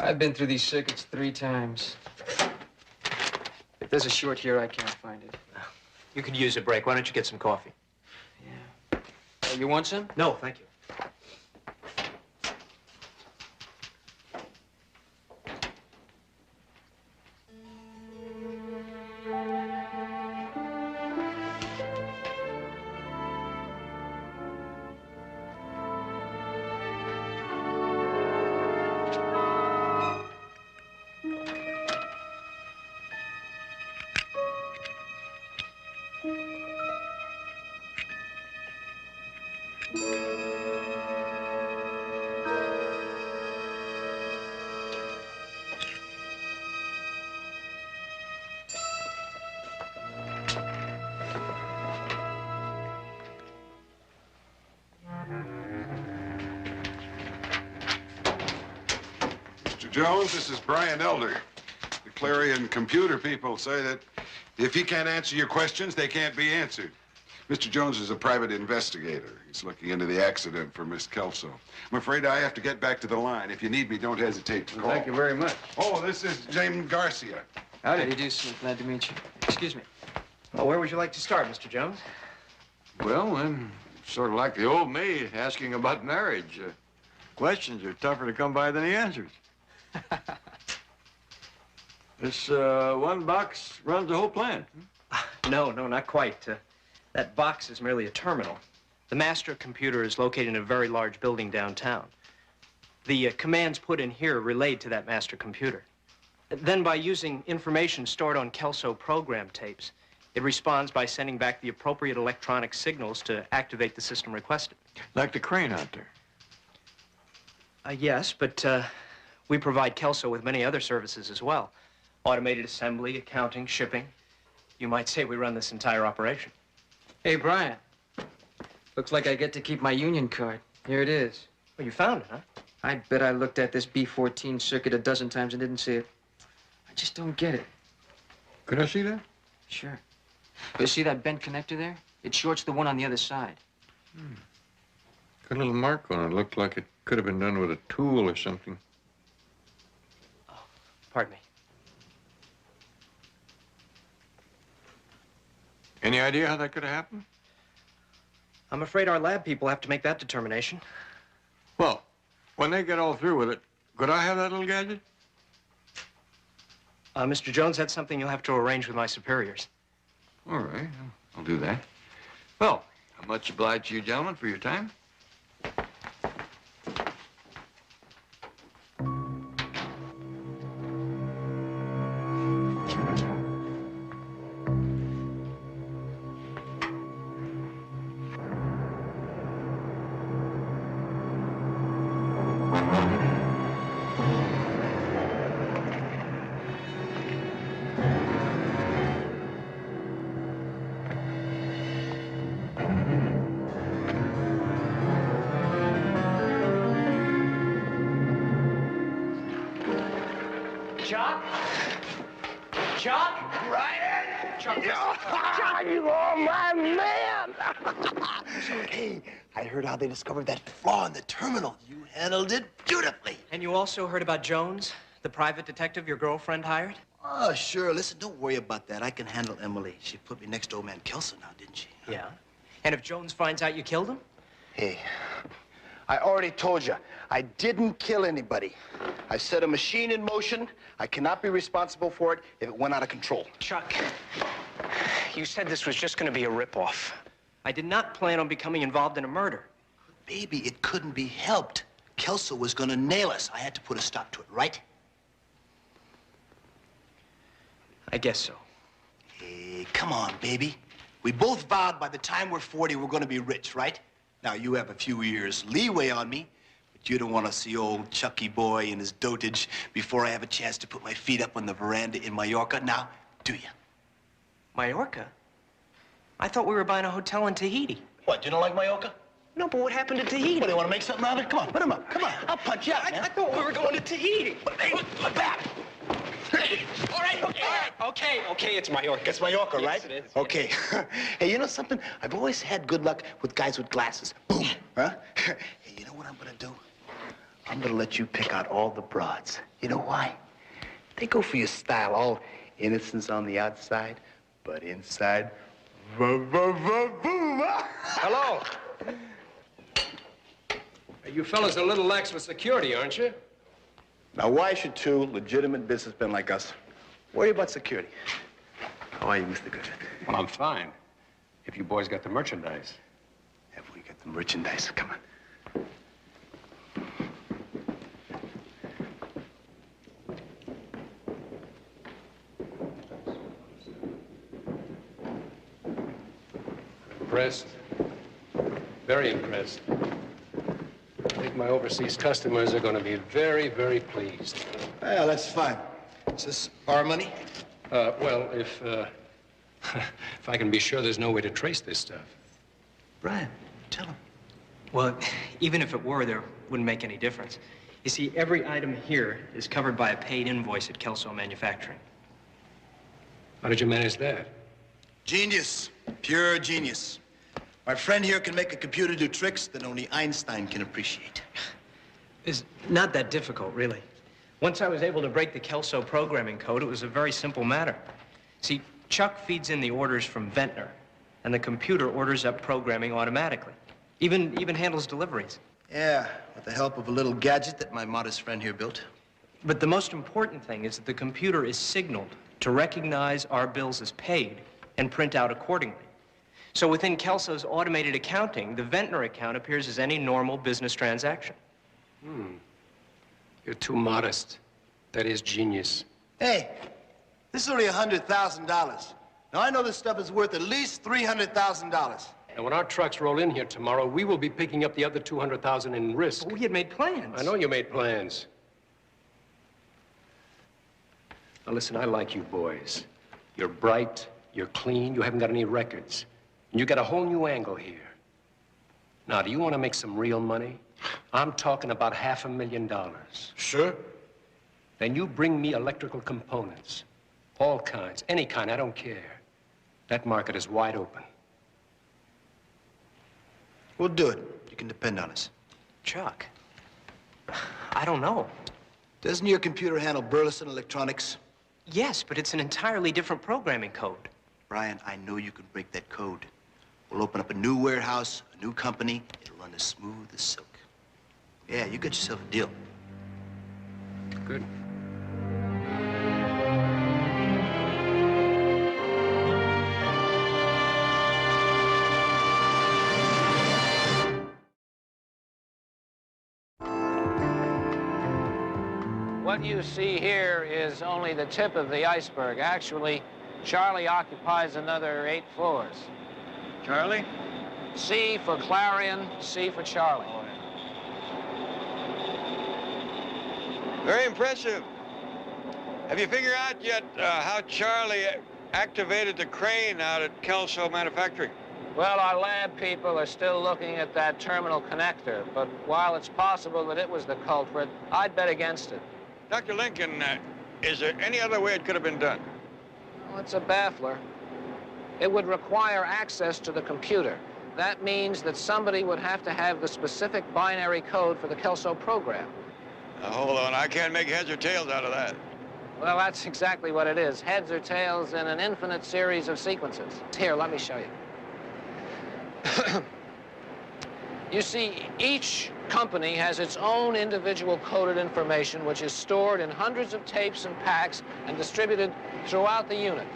[SPEAKER 18] I've been through these circuits 3 times. If there's a short here, I can't find it.
[SPEAKER 19] You could use a break. Why don't you get some coffee?
[SPEAKER 18] Yeah. You want some?
[SPEAKER 19] No, thank you.
[SPEAKER 17] Jones, this is Brian Elder. The Clarion computer people say that if he can't answer your questions, they can't be answered. Mr. Jones is a private investigator. He's looking into the accident for Miss Kelso. I'm afraid I have to get back to the line. If you need me, don't hesitate to call.
[SPEAKER 3] Thank you very much.
[SPEAKER 17] Oh, this is James Garcia.
[SPEAKER 18] How do you do, sir? Glad to meet you. Excuse me.
[SPEAKER 19] Well, where would you like to start, Mr. Jones?
[SPEAKER 6] Well, I'm sort of like the old maid asking about marriage. Questions are tougher to come by than the answers. This one box runs the whole plant.
[SPEAKER 19] No, not quite. That box is merely a terminal. The master computer is located in a very large building downtown. The commands put in here relayed to that master computer. Then, by using information stored on Kelso program tapes, it responds by sending back the appropriate electronic signals to activate the system requested.
[SPEAKER 6] Like the crane out there.
[SPEAKER 19] Yes, but we provide Kelso with many other services as well. Automated assembly, accounting, shipping. You might say we run this entire operation.
[SPEAKER 18] Hey, Brian. Looks like I get to keep my union card. Here it is.
[SPEAKER 19] Well, you found it, huh?
[SPEAKER 18] I bet I looked at this B14 circuit a dozen times and didn't see it. I just don't get it.
[SPEAKER 6] Could I see that?
[SPEAKER 18] Sure. You see that bent connector there? It shorts the one on the other side.
[SPEAKER 6] Got a little mark on it. Looked like it could have been done with a tool or something.
[SPEAKER 19] Pardon me.
[SPEAKER 6] Any idea how that could have happened?
[SPEAKER 19] I'm afraid our lab people have to make that determination.
[SPEAKER 6] Well, when they get all through with it, could I have that little gadget?
[SPEAKER 19] Mr. Jones, that's something you'll have to arrange with my superiors.
[SPEAKER 6] All right, I'll do that. Well, I'm much obliged to you gentlemen for your time.
[SPEAKER 16] Hey, I heard how they discovered that flaw in the terminal. You handled it beautifully.
[SPEAKER 19] And you also heard about Jones, the private detective your girlfriend hired?
[SPEAKER 16] Oh, sure. Listen, don't worry about that. I can handle Emily. She put me next to old man Kelso now, didn't she?
[SPEAKER 19] Yeah. And if Jones finds out you killed him?
[SPEAKER 16] Hey, I already told you, I didn't kill anybody. I set a machine in motion. I cannot be responsible for it if it went out of control.
[SPEAKER 4] Chuck, you said this was just going to be a ripoff.
[SPEAKER 19] I did not plan on becoming involved in a murder.
[SPEAKER 16] Baby, it couldn't be helped. Kelso was going to nail us. I had to put a stop to it, right?
[SPEAKER 19] I guess so.
[SPEAKER 16] Hey, come on, baby. We both vowed by the time we're 40, we're going to be rich, right? Now, you have a few years leeway on me, but you don't want to see old Chucky boy in his dotage before I have a chance to put my feet up on the veranda in Mallorca. Now, do you?
[SPEAKER 19] Mallorca? I thought we were buying a hotel in Tahiti.
[SPEAKER 16] What, you don't like Mallorca?
[SPEAKER 19] No, but what happened to Tahiti?
[SPEAKER 16] What, do you want to make something out of it? Come on, put him up. Come on. I'll punch you out, man.
[SPEAKER 19] I thought we were going to Tahiti.
[SPEAKER 16] Hey, look back.
[SPEAKER 4] All right, okay, it's Mallorca.
[SPEAKER 16] It's Mallorca,
[SPEAKER 4] Yes,
[SPEAKER 16] right?
[SPEAKER 4] it is.
[SPEAKER 16] Okay. Hey, you know something? I've always had good luck with guys with glasses. Boom, huh? Hey, you know what I'm gonna do? I'm gonna let you pick out all the broads. You know why? They go for your style, all innocence on the outside, but inside, boom, huh?
[SPEAKER 10] Hello. You fellas are a little lax with security, aren't you?
[SPEAKER 16] Now, why should two legitimate businessmen like us worry about security? How are you, Mr. Griffith?
[SPEAKER 10] Well, I'm fine. If you boys got the merchandise.
[SPEAKER 16] Have we got the merchandise? Come on.
[SPEAKER 10] Impressed. Very impressed. I think my overseas customers are going to be very, very pleased.
[SPEAKER 16] Well, that's fine. Is this our money?
[SPEAKER 10] Well, if I can be sure there's no way to trace this stuff.
[SPEAKER 16] Brian, tell him.
[SPEAKER 19] Well, even if it were, there wouldn't make any difference. You see, every item here is covered by a paid invoice at Kelso Manufacturing.
[SPEAKER 10] How did you manage that?
[SPEAKER 16] Genius. Pure genius. My friend here can make a computer do tricks that only Einstein can appreciate.
[SPEAKER 19] It's not that difficult, really. Once I was able to break the Kelso programming code, it was a very simple matter. See, Chuck feeds in the orders from Ventnor, and the computer orders up programming automatically. Even handles deliveries.
[SPEAKER 16] Yeah, with the help of a little gadget that my modest friend here built.
[SPEAKER 19] But the most important thing is that the computer is signaled to recognize our bills as paid and print out accordingly. So within Kelso's automated accounting, the Ventnor account appears as any normal business transaction.
[SPEAKER 10] You're too modest. That is genius.
[SPEAKER 16] Hey, this is only $100,000. Now, I know this stuff is worth at least $300,000.
[SPEAKER 10] And when our trucks roll in here tomorrow, we will be picking up the other $200,000 in risk.
[SPEAKER 19] We had made plans.
[SPEAKER 10] I know you made plans. Now, listen, I like you boys. You're bright, you're clean, you haven't got any records. And you got a whole new angle here. Now, do you want to make some real money? I'm talking about $500,000.
[SPEAKER 16] Sure.
[SPEAKER 10] Then you bring me electrical components. All kinds, any kind, I don't care. That market is wide open.
[SPEAKER 16] We'll do it. You can depend on us.
[SPEAKER 19] Chuck, I don't know.
[SPEAKER 16] Doesn't your computer handle Burleson Electronics?
[SPEAKER 19] Yes, but it's an entirely different programming code.
[SPEAKER 16] Brian, I know you can break that code. We'll open up a new warehouse, a new company. It'll run as smooth as silk. Yeah, you got yourself a deal.
[SPEAKER 10] Good.
[SPEAKER 20] What you see here is only the tip of the iceberg. Actually, Charlie occupies another 8 floors.
[SPEAKER 6] Charlie?
[SPEAKER 20] C for Clarion, C for Charlie.
[SPEAKER 6] Very impressive. Have you figured out yet how Charlie activated the crane out at Kelso Manufacturing?
[SPEAKER 20] Well, our lab people are still looking at that terminal connector, but while it's possible that it was the culprit, I'd bet against it.
[SPEAKER 6] Dr. Lincoln, is there any other way it could have been done?
[SPEAKER 20] Well, it's a baffler. It would require access to the computer. That means that somebody would have to have the specific binary code for the Kelso program.
[SPEAKER 6] Now, hold on, I can't make heads or tails out of that.
[SPEAKER 20] Well, that's exactly what it is. Heads or tails in an infinite series of sequences. Here, let me show you. You see, each company has its own individual coded information, which is stored in hundreds of tapes and packs and distributed throughout the unit.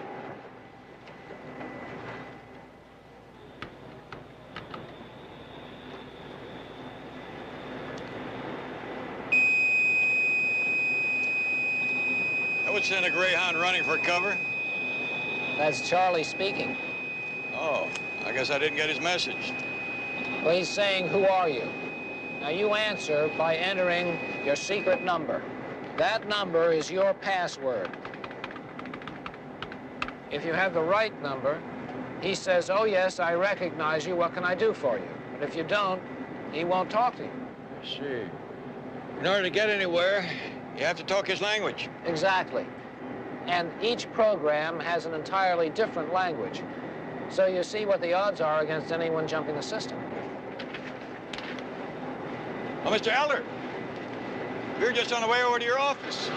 [SPEAKER 6] I would send a Greyhound running for cover.
[SPEAKER 20] That's Charlie speaking.
[SPEAKER 6] Oh, I guess I didn't get his message.
[SPEAKER 20] Well, he's saying, who are you? Now, you answer by entering your secret number. That number is your password. If you have the right number, he says, oh, yes, I recognize you. What can I do for you? But if you don't, he won't talk to you.
[SPEAKER 6] I see. In order to get anywhere, you have to talk his language.
[SPEAKER 20] Exactly. And each program has an entirely different language. So you see what the odds are against anyone jumping the system.
[SPEAKER 6] Oh, Mr. Elder, we're just on the way over to your office.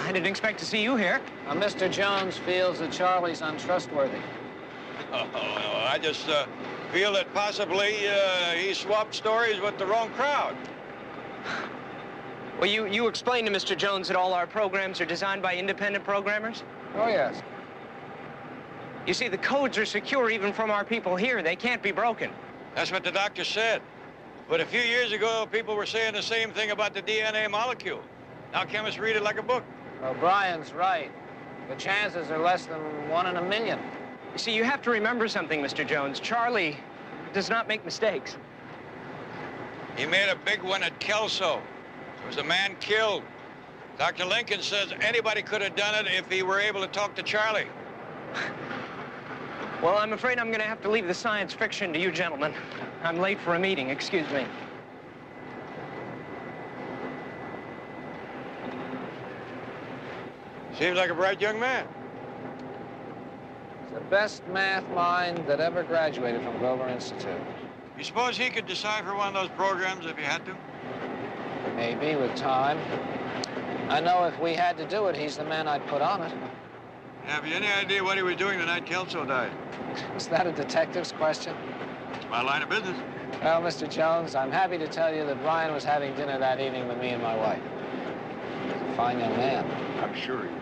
[SPEAKER 19] I didn't expect to see you here.
[SPEAKER 20] Mr. Jones feels that Charlie's untrustworthy.
[SPEAKER 6] Oh, no, I just feel that possibly he swapped stories with the wrong crowd.
[SPEAKER 19] Well, you explained to Mr. Jones that all our programs are designed by independent programmers?
[SPEAKER 20] Oh, yes.
[SPEAKER 19] You see, the codes are secure even from our people here. They can't be broken.
[SPEAKER 6] That's what the doctor said. But a few years ago, people were saying the same thing about the DNA molecule. Now chemists read it like a book.
[SPEAKER 20] Well, Brian's right. The chances are less than 1 in a million.
[SPEAKER 19] You see, you have to remember something, Mr. Jones. Charlie does not make mistakes.
[SPEAKER 6] He made a big one at Kelso. There was a man killed. Dr. Lincoln says anybody could have done it if he were able to talk to Charlie.
[SPEAKER 19] Well, I'm afraid I'm going to have to leave the science fiction to you gentlemen. I'm late for a meeting. Excuse me.
[SPEAKER 6] Seems like a bright young man.
[SPEAKER 20] He's the best math mind that ever graduated from Grover Institute.
[SPEAKER 6] You suppose he could decipher one of those programs if he had to?
[SPEAKER 20] Maybe with time. I know if we had to do it, he's the man I'd put on it.
[SPEAKER 6] Have you any idea what he was doing the night Kelso died?
[SPEAKER 20] Is that a detective's question?
[SPEAKER 6] It's my line of business.
[SPEAKER 20] Well, Mr. Jones, I'm happy to tell you that Ryan was having dinner that evening with me and my wife. He's a fine young man.
[SPEAKER 17] I'm sure he is.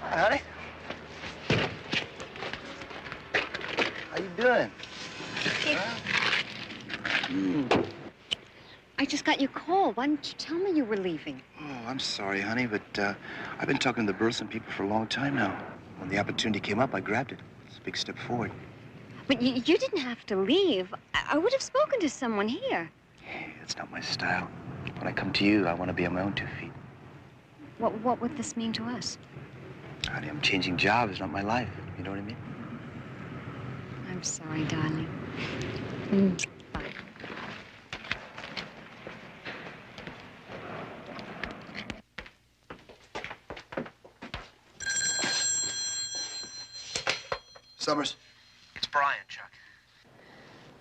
[SPEAKER 16] Hi, honey. How you doing?
[SPEAKER 13] I just got your call. Why didn't you tell me you were leaving?
[SPEAKER 16] Oh, I'm sorry, honey, but I've been talking to the Burleson people for a long time now. When the opportunity came up, I grabbed it. It's a big step forward.
[SPEAKER 13] But you didn't have to leave. I would have spoken to someone here.
[SPEAKER 16] Hey, that's not my style. When I come to you, I want to be on my own 2 feet.
[SPEAKER 13] What would this mean to us?
[SPEAKER 16] Honey, I'm changing jobs, not my life. You know what I mean?
[SPEAKER 13] I'm sorry, darling. Bye.
[SPEAKER 16] Summers.
[SPEAKER 19] It's Brian, Chuck.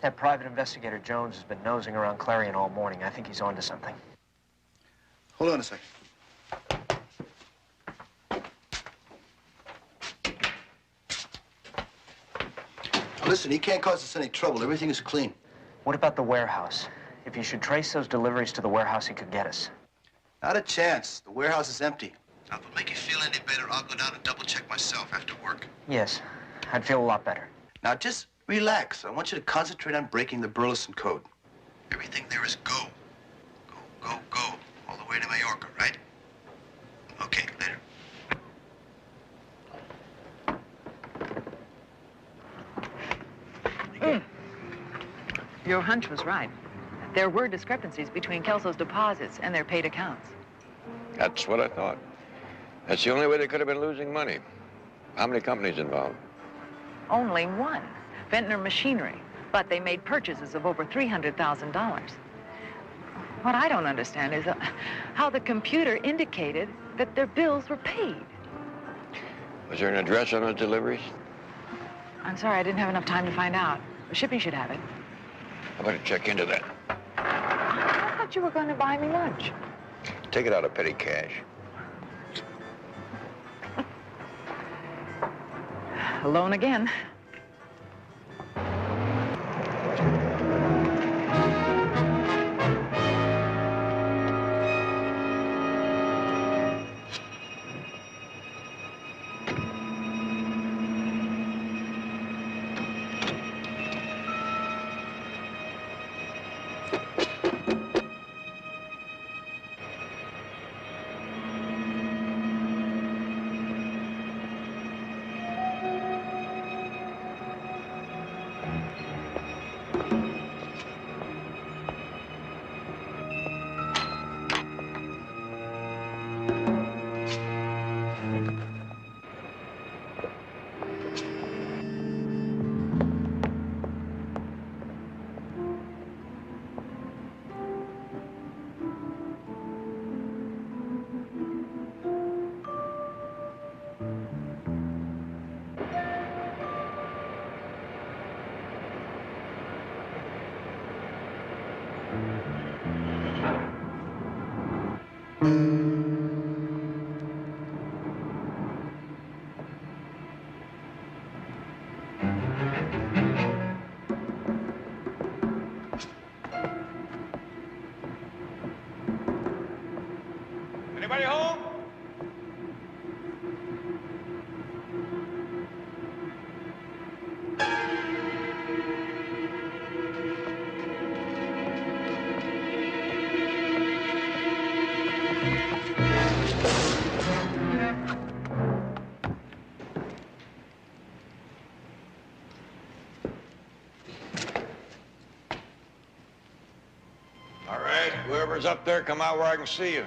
[SPEAKER 19] That private investigator Jones has been nosing around Clarion all morning. I think he's onto something.
[SPEAKER 16] Hold on a second. Listen, he can't cause us any trouble. Everything is clean.
[SPEAKER 19] What about the warehouse? If you should trace those deliveries to the warehouse, he could get us.
[SPEAKER 16] Not a chance. The warehouse is empty. Now, if it'll make you feel any better, I'll go down and double-check myself after work.
[SPEAKER 19] Yes, I'd feel a lot better.
[SPEAKER 16] Now, just relax. I want you to concentrate on breaking the Burleson Code. Everything there is go. Go, go, go. All the way to Mallorca, right? Okay, later.
[SPEAKER 7] Your hunch was right. There were discrepancies between Kelso's deposits and their paid accounts.
[SPEAKER 6] That's what I thought. That's the only way they could have been losing money. How many companies involved?
[SPEAKER 7] Only one, Ventnor Machinery, but they made purchases of over $300,000. What I don't understand is how the computer indicated that their bills were paid.
[SPEAKER 6] Was there an address on those deliveries?
[SPEAKER 7] I'm sorry, I didn't have enough time to find out. Shipping should have it.
[SPEAKER 6] I better check into that.
[SPEAKER 7] I thought you were going to buy me lunch.
[SPEAKER 6] Take it out of petty cash.
[SPEAKER 7] Alone again.
[SPEAKER 6] Anybody home? All right, whoever's up there, come out where I can see you.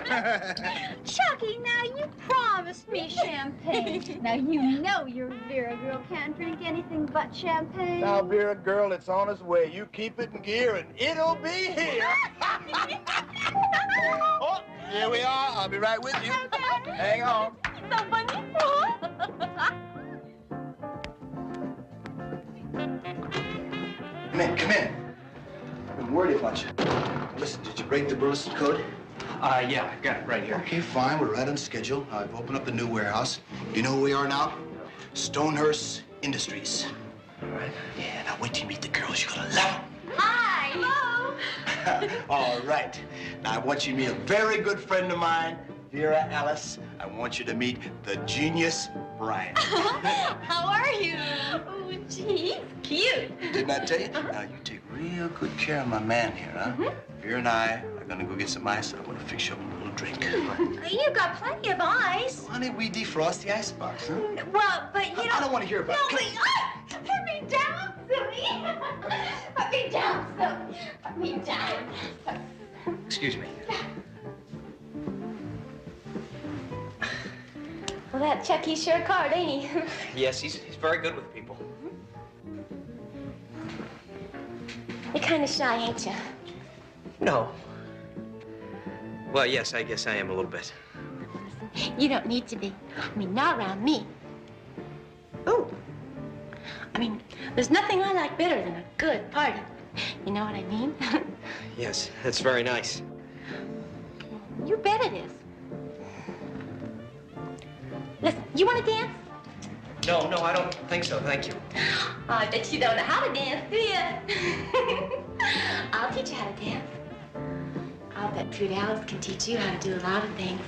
[SPEAKER 13] Chucky, now you promised me champagne. Now you know your Vera girl can't drink anything but champagne.
[SPEAKER 16] Now, Vera girl, it's on its way. You keep it in gear and it'll be here. Oh, here we are. I'll be right with you.
[SPEAKER 13] Okay.
[SPEAKER 16] Hang on.
[SPEAKER 13] So funny.
[SPEAKER 16] Come in, come in. I've been worried about you. Listen, did you break the Burleson code?
[SPEAKER 19] Yeah, I got it right here.
[SPEAKER 16] Okay, fine. We're right on schedule. I've opened up the new warehouse. You know where we are now? Stonehurst Industries. All right. Yeah, now wait till you meet the girls. You're gonna love them.
[SPEAKER 13] Hi. Hello.
[SPEAKER 16] All right. Now I want you to meet a very good friend of mine, Vera Alice. I want you to meet the genius, Brian.
[SPEAKER 13] How are you? Oh, gee, cute.
[SPEAKER 16] Didn't I tell you? Now you take real good care of my man here, huh? Vera and I are gonna go get some ice, and I'm gonna fix you up a little drink.
[SPEAKER 13] You've got plenty of ice.
[SPEAKER 16] Honey, we defrost the icebox, huh?
[SPEAKER 13] Well, but you know...
[SPEAKER 16] I don't want to hear about it.
[SPEAKER 13] No, please. Put me down, silly. Put me down, silly. Put me down.
[SPEAKER 19] Excuse me.
[SPEAKER 13] Well, that Chucky's sure card, ain't he?
[SPEAKER 19] Yes, he's very good with people.
[SPEAKER 13] You're kind of shy, ain't you?
[SPEAKER 19] No. Well, yes, I guess I am a little bit.
[SPEAKER 13] You don't need to be. I mean, not around me. Ooh. I mean, there's nothing I like better than a good party. You know what I mean?
[SPEAKER 19] Yes, that's very nice.
[SPEAKER 13] You bet it is. Listen, you want to dance?
[SPEAKER 19] No, I don't think so, thank you.
[SPEAKER 13] I bet you don't know how to dance, do you? I'll teach you how to dance. I'll bet Prude Alice can teach you how to do a lot of things.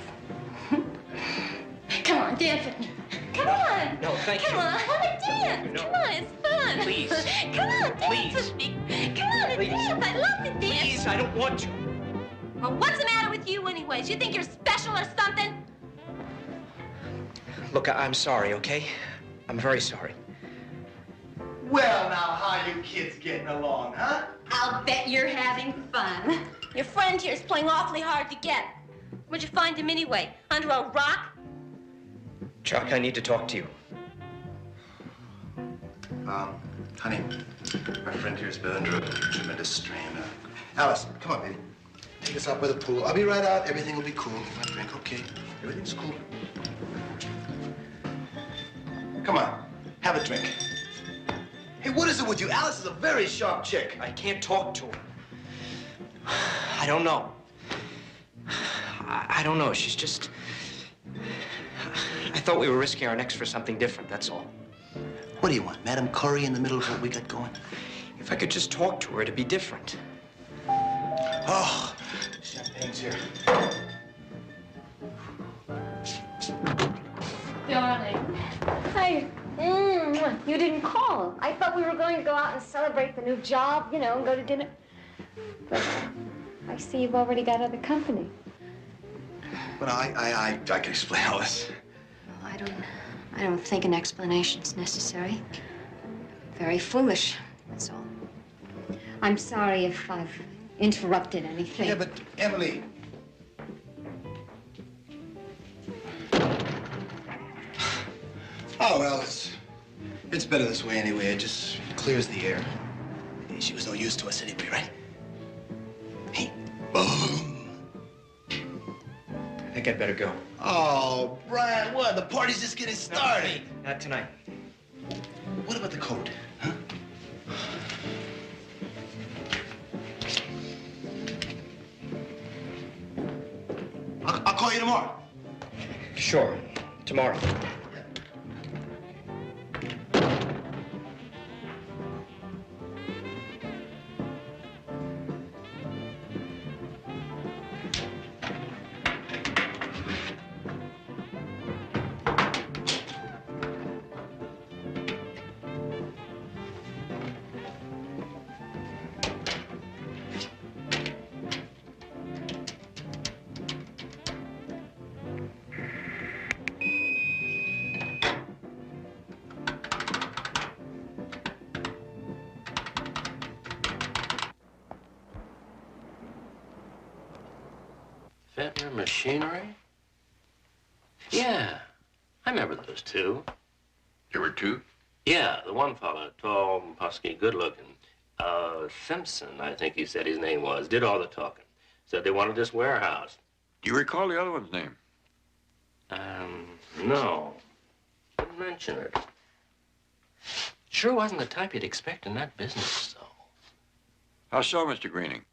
[SPEAKER 13] Come on, dance with me. Come on.
[SPEAKER 19] No, thank you.
[SPEAKER 13] Come on, have a dance.
[SPEAKER 19] No.
[SPEAKER 13] Come on, it's fun.
[SPEAKER 19] Please.
[SPEAKER 13] Come on, dance
[SPEAKER 19] Please.
[SPEAKER 13] with me. Come on and
[SPEAKER 19] Please.
[SPEAKER 13] dance. I love to dance.
[SPEAKER 19] Please, I don't want to.
[SPEAKER 13] Well, what's the matter with you anyways? You think you're special or something?
[SPEAKER 19] Look, I'm sorry, okay? I'm very sorry.
[SPEAKER 16] Well, now, how you kids getting along, huh?
[SPEAKER 13] I'll bet you're having fun. Your friend here's playing awfully hard to get. Where'd you find him anyway? Under a rock?
[SPEAKER 19] Chuck, I need to talk to you.
[SPEAKER 16] Honey, my friend here's been under a tremendous strain. Alice, come on, baby. Take us out by the pool. I'll be right out. Everything will be cool. Get my drink, okay? Everything's cool. Come on, have a drink. Hey, what is it with you? Alice is a very sharp chick.
[SPEAKER 19] I can't talk to her. I don't know. I don't know. She's just... I thought we were risking our necks for something different, that's all.
[SPEAKER 16] What do you want, Madam Curry in the middle of what we got going?
[SPEAKER 19] If I could just talk to her, it'd be different.
[SPEAKER 16] Oh, champagne's here.
[SPEAKER 13] Darling. Hi. You didn't call. I thought we were going to go out and celebrate the new job, you know, and go to dinner. But I see you've already got other company.
[SPEAKER 16] Well, I can explain all this.
[SPEAKER 13] Well, I don't think an explanation's necessary. Very foolish, that's all. I'm sorry if I've interrupted anything.
[SPEAKER 16] Yeah, but Emily. Oh, well, it's better this way anyway. It just clears the air. She was no use to us anyway, right? Hey, boom.
[SPEAKER 19] I think I'd better go.
[SPEAKER 16] Oh, Brian, what? The party's just getting started.
[SPEAKER 19] Not tonight.
[SPEAKER 16] What about the code? Huh? I'll call you tomorrow.
[SPEAKER 19] Sure. Tomorrow.
[SPEAKER 21] Ventnor Machinery? Yeah, I remember those two.
[SPEAKER 15] There were two?
[SPEAKER 21] Yeah, the one fellow, tall, husky, good-looking. Simpson, I think he said his name was, did all the talking. Said they wanted this warehouse.
[SPEAKER 15] Do you recall the other one's name?
[SPEAKER 21] No. Didn't mention it. Sure wasn't the type you'd expect in that business, though.
[SPEAKER 15] How so, Mr. Greening?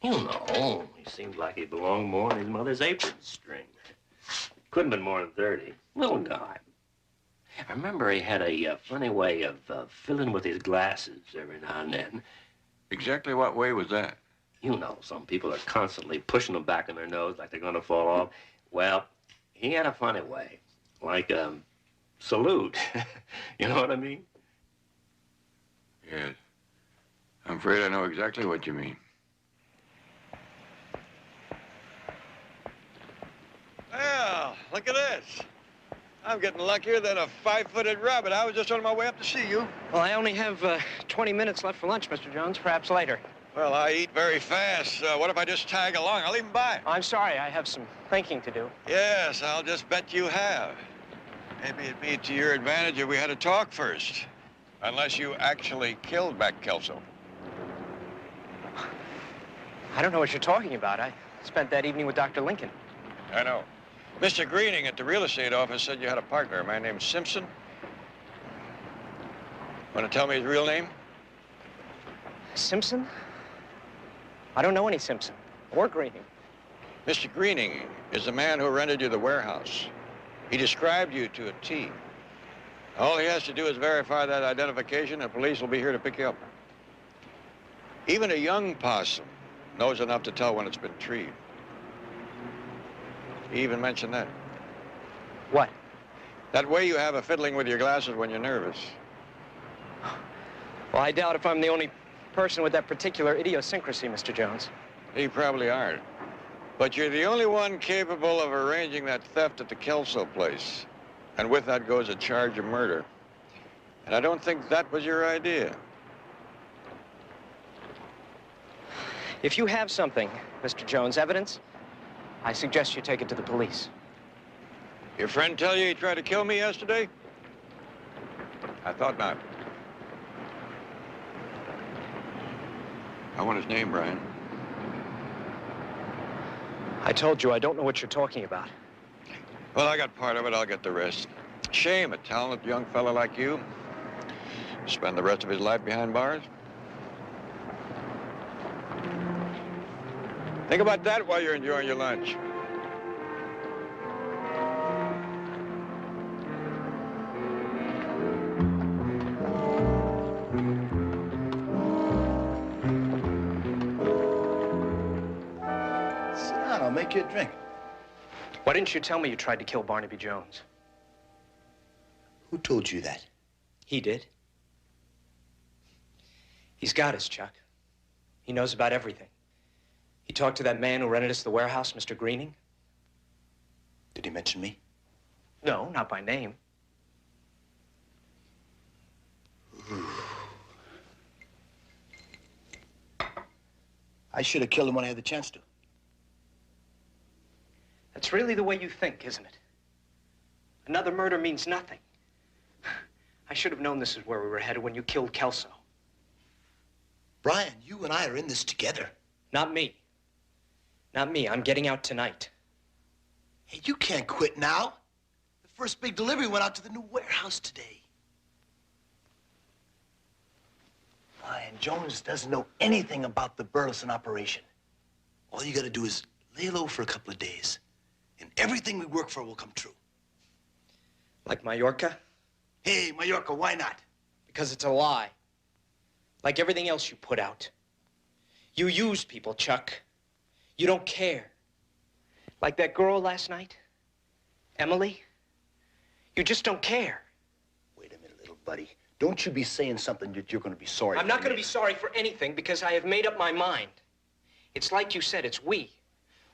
[SPEAKER 21] You know, he seemed like he belonged more in his mother's apron string. Couldn't have been more than 30. Little guy. I remember he had a funny way of filling with his glasses every now and then.
[SPEAKER 15] Exactly what way was that?
[SPEAKER 21] You know, some people are constantly pushing them back in their nose like they're going to fall off. Well, he had a funny way, like salute. You know what I mean?
[SPEAKER 15] Yes. I'm afraid I know exactly what you mean.
[SPEAKER 6] Well, look at this. I'm getting luckier than a 5-footed rabbit. I was just on my way up to see you.
[SPEAKER 19] Well, I only have 20 minutes left for lunch, Mr. Jones. Perhaps later.
[SPEAKER 6] Well, I eat very fast. What if I just tag along? I'll even buy.
[SPEAKER 19] I'm sorry. I have some thinking to do.
[SPEAKER 6] Yes, I'll just bet you have. Maybe it'd be to your advantage if we had a talk first. Unless you actually killed Beck Kelso.
[SPEAKER 19] I don't know what you're talking about. I spent that evening with Dr. Lincoln.
[SPEAKER 6] I know. Mr. Greening at the real estate office said you had a partner, a man named Simpson. Want to tell me his real name?
[SPEAKER 19] Simpson? I don't know any Simpson or Greening.
[SPEAKER 6] Mr. Greening is the man who rented you the warehouse. He described you to a T. All he has to do is verify that identification, and police will be here to pick you up. Even a young possum knows enough to tell when it's been treed. He even mentioned that.
[SPEAKER 19] What?
[SPEAKER 6] That way you have of fiddling with your glasses when you're nervous.
[SPEAKER 19] Well, I doubt if I'm the only person with that particular idiosyncrasy, Mr. Jones.
[SPEAKER 6] You probably aren't. But you're the only one capable of arranging that theft at the Kelso place. And with that goes a charge of murder. And I don't think that was your idea.
[SPEAKER 19] If you have something, Mr. Jones, evidence, I suggest you take it to the police.
[SPEAKER 6] Your friend tell you he tried to kill me yesterday? I thought not.
[SPEAKER 15] I want his name, Brian.
[SPEAKER 19] I told you I don't know what you're talking about.
[SPEAKER 6] Well, I got part of it. I'll get the rest. Shame a talented young fella like you spend the rest of his life behind bars. Think about that while you're enjoying your lunch.
[SPEAKER 16] Sit down, I'll make you a drink.
[SPEAKER 19] Why didn't you tell me you tried to kill Barnaby Jones?
[SPEAKER 16] Who told you that?
[SPEAKER 19] He did. He's got us, Chuck. He knows about everything. He talked to that man who rented us the warehouse, Mr. Greening.
[SPEAKER 16] Did he mention me?
[SPEAKER 19] No, not by name.
[SPEAKER 16] I should have killed him when I had the chance to.
[SPEAKER 19] That's really the way you think, isn't it? Another murder means nothing. I should have known this is where we were headed when you killed Kelso.
[SPEAKER 16] Brian, you and I are in this together.
[SPEAKER 19] Not me. Not me. I'm getting out tonight.
[SPEAKER 16] Hey, you can't quit now. The first big delivery went out to the new warehouse today. Brian, Jones doesn't know anything about the Burleson operation. All you gotta do is lay low for a couple of days, and everything we work for will come true.
[SPEAKER 19] Like Mallorca?
[SPEAKER 16] Hey, Mallorca, why not?
[SPEAKER 19] Because it's a lie. Like everything else you put out. You use people, Chuck. You don't care. Like that girl last night, Emily. You just don't care.
[SPEAKER 16] Wait a minute, little buddy. Don't you be saying something that you're going to be sorry for.
[SPEAKER 19] I'm not going to be sorry for anything because I have made up my mind. It's like you said, it's we.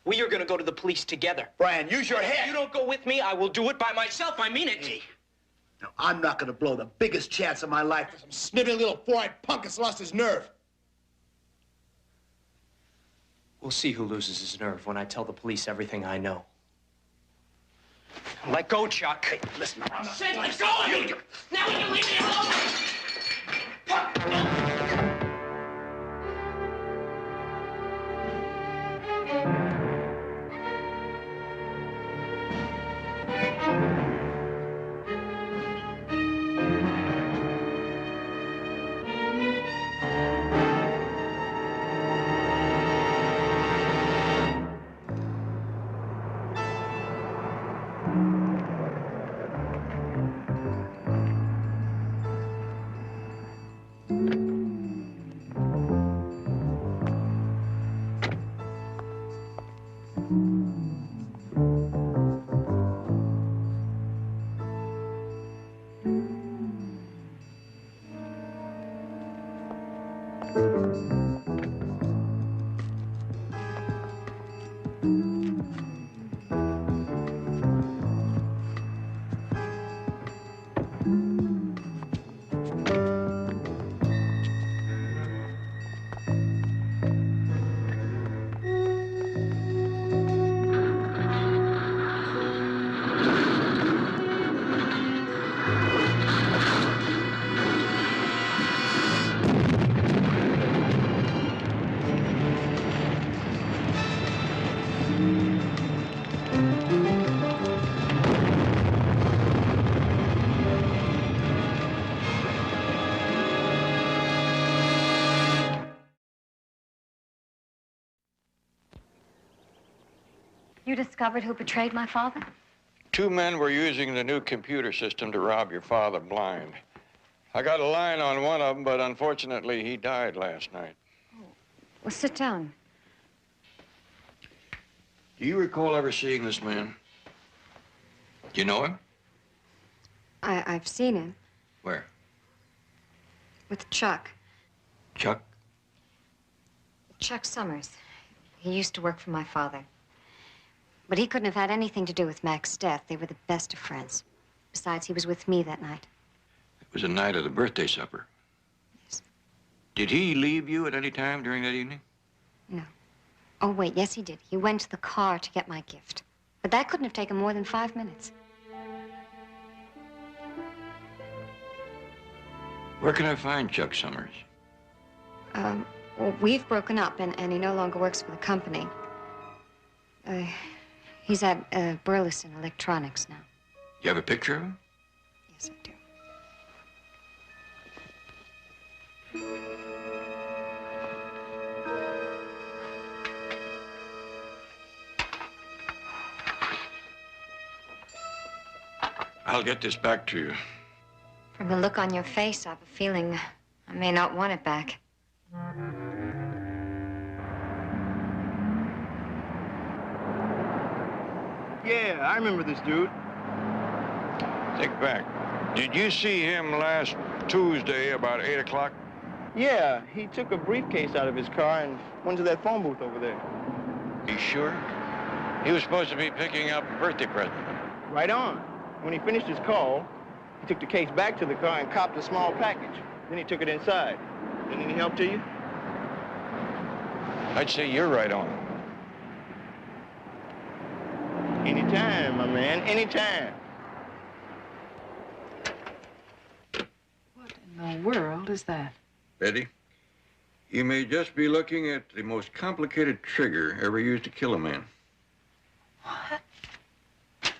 [SPEAKER 19] We are going to go to the police together.
[SPEAKER 16] Brian, use your head.
[SPEAKER 19] If you don't go with me, I will do it by myself. I mean it.
[SPEAKER 16] Hey. Now, I'm not going to blow the biggest chance of my life for some sniveling little four-eyed punk that's lost his nerve.
[SPEAKER 19] We'll see who loses his nerve when I tell the police everything I know. Let go, Chuck. Hey, listen.
[SPEAKER 21] I said let go of you! Now will you leave me alone?
[SPEAKER 13] You discovered who betrayed my father?
[SPEAKER 6] 2 men were using the new computer system to rob your father blind. I got a line on one of them, but unfortunately, he died last night.
[SPEAKER 13] Well, sit down.
[SPEAKER 6] Do you recall ever seeing this man? Do you know him?
[SPEAKER 13] I've seen him
[SPEAKER 6] Where?
[SPEAKER 13] with Chuck.
[SPEAKER 6] Chuck?
[SPEAKER 13] Chuck Summers. He used to work for my father. But he couldn't have had anything to do with Mac's death. They were the best of friends. Besides, he was with me that night.
[SPEAKER 6] It was the night of the birthday supper.
[SPEAKER 13] Yes.
[SPEAKER 6] Did he leave you at any time during that evening?
[SPEAKER 13] No. Oh, wait, yes, he did. He went to the car to get my gift. But that couldn't have taken more than 5 minutes.
[SPEAKER 6] Where can I find Chuck Summers?
[SPEAKER 13] Well, we've broken up, and he no longer works for the company. He's at Burleson Electronics now.
[SPEAKER 6] You have a picture of him?
[SPEAKER 13] Yes, I do.
[SPEAKER 6] I'll get this back to you.
[SPEAKER 13] From the look on your face, I have a feeling I may not want it back.
[SPEAKER 12] Yeah, I remember this dude.
[SPEAKER 6] Think back. Did you see him last Tuesday about 8 o'clock?
[SPEAKER 12] Yeah, he took a briefcase out of his car and went to that phone booth over there.
[SPEAKER 6] You sure? He was supposed to be picking up a birthday present.
[SPEAKER 12] Right on. When he finished his call, he took the case back to the car and copped a small package. Then he took it inside. Didn't any help to you?
[SPEAKER 6] I'd say you're right on.
[SPEAKER 12] Anytime, my man, anytime.
[SPEAKER 7] What in the world is that?
[SPEAKER 6] Betty, you may just be looking at the most complicated trigger ever used to kill a man.
[SPEAKER 7] What?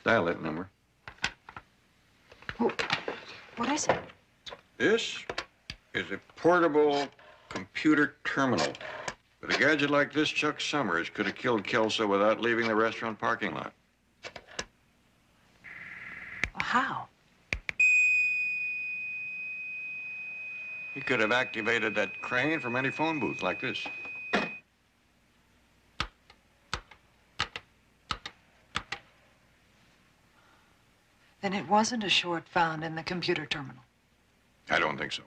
[SPEAKER 6] Dial that number.
[SPEAKER 7] What is it?
[SPEAKER 6] This is a portable computer terminal. With a gadget like this, Chuck Summers could have killed Kelso without leaving the restaurant parking lot.
[SPEAKER 7] How?
[SPEAKER 6] He could have activated that crane from any phone booth like this.
[SPEAKER 7] Then it wasn't a short found in the computer terminal.
[SPEAKER 6] I don't think so.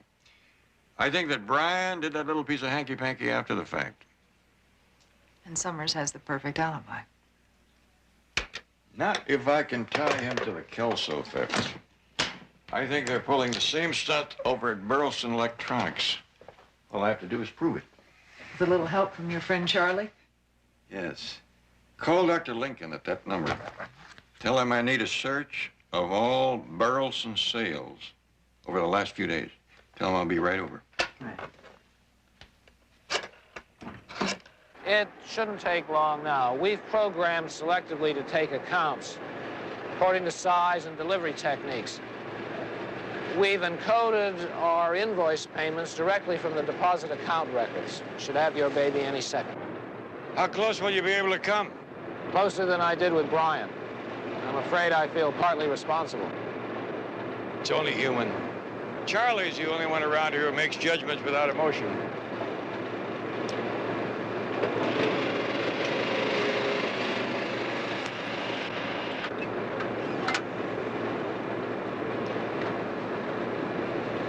[SPEAKER 6] I think that Brian did that little piece of hanky-panky after the fact.
[SPEAKER 7] And Summers has the perfect alibi.
[SPEAKER 6] Not if I can tie him to the Kelso theft. I think they're pulling the same stunt over at Burleson Electronics. All I have to do is prove it.
[SPEAKER 7] With a little help from your friend Charlie?
[SPEAKER 6] Yes. Call Dr. Lincoln at that number. Tell him I need a search of all Burleson sales over the last few days. Tell him I'll be right over.
[SPEAKER 20] It shouldn't take long now. We've programmed selectively to take accounts according to size and delivery techniques. We've encoded our invoice payments directly from the deposit account records. Should have your baby any second.
[SPEAKER 6] How close will you be able to come?
[SPEAKER 20] Closer than I did with Brian. I'm afraid I feel partly responsible.
[SPEAKER 6] It's only human. Charlie's the only one around here who makes judgments without emotion.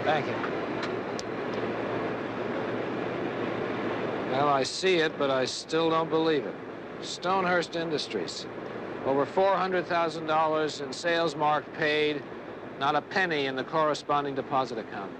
[SPEAKER 20] Thank you. Well, I see it, but I still don't believe it. Stonehurst Industries. Over $400,000 in sales mark paid, not a penny in the corresponding deposit account.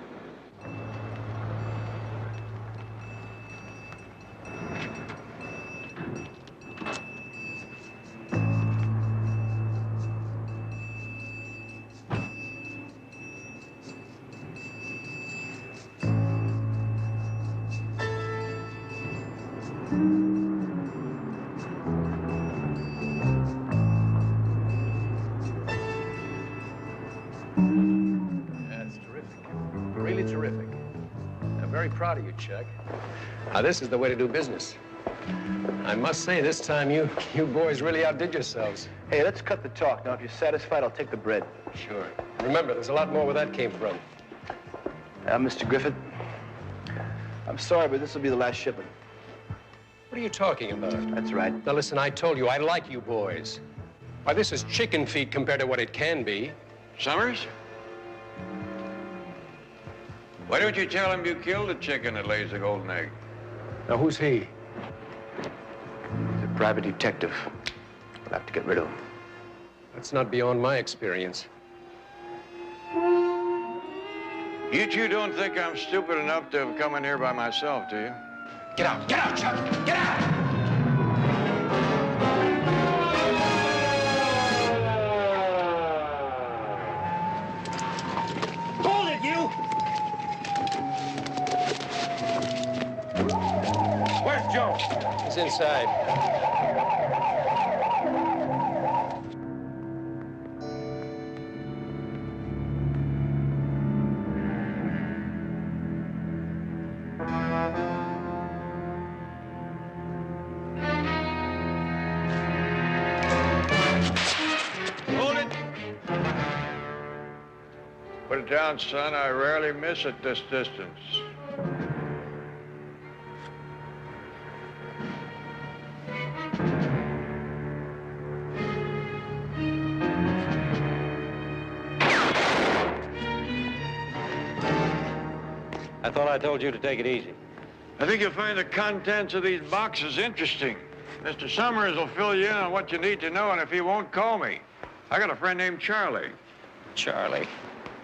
[SPEAKER 10] That's terrific. Really terrific. I'm very proud of you, Chuck. Now, this is the way to do business. I must say, this time you boys really outdid yourselves.
[SPEAKER 16] Hey, let's cut the talk. Now, if you're satisfied, I'll take the bread.
[SPEAKER 10] Sure. Remember, there's a lot more where that came from.
[SPEAKER 16] Mr. Griffith, I'm sorry, but this will be the last shipment.
[SPEAKER 10] What are you talking about?
[SPEAKER 16] That's right.
[SPEAKER 10] Now, listen, I told you, I like you boys. Why, this is chicken feed compared to what it can be.
[SPEAKER 6] Summers? Why don't you tell him you killed a chicken that lays the golden egg?
[SPEAKER 10] Now, who's he?
[SPEAKER 16] He's a private detective. We'll have to get rid of him.
[SPEAKER 10] That's not beyond my experience.
[SPEAKER 6] You two don't think I'm stupid enough to have come in here by myself, do you?
[SPEAKER 10] Get out! Get out, Chuck! Get out!
[SPEAKER 16] Hold it, you!
[SPEAKER 10] Where's Joe? He's inside.
[SPEAKER 6] Put it down, son. I rarely miss at this distance.
[SPEAKER 11] I thought I told you to take it easy.
[SPEAKER 6] I think you'll find the contents of these boxes interesting. Mr. Summers will fill you in on what you need to know, and if he won't, call me. I got a friend named Charlie.
[SPEAKER 11] Charlie?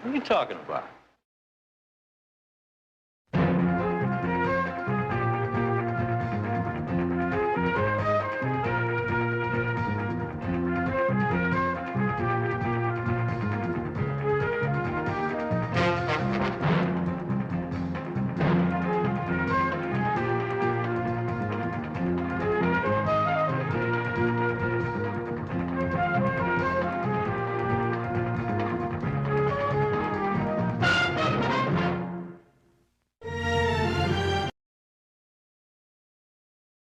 [SPEAKER 11] What are you talking about?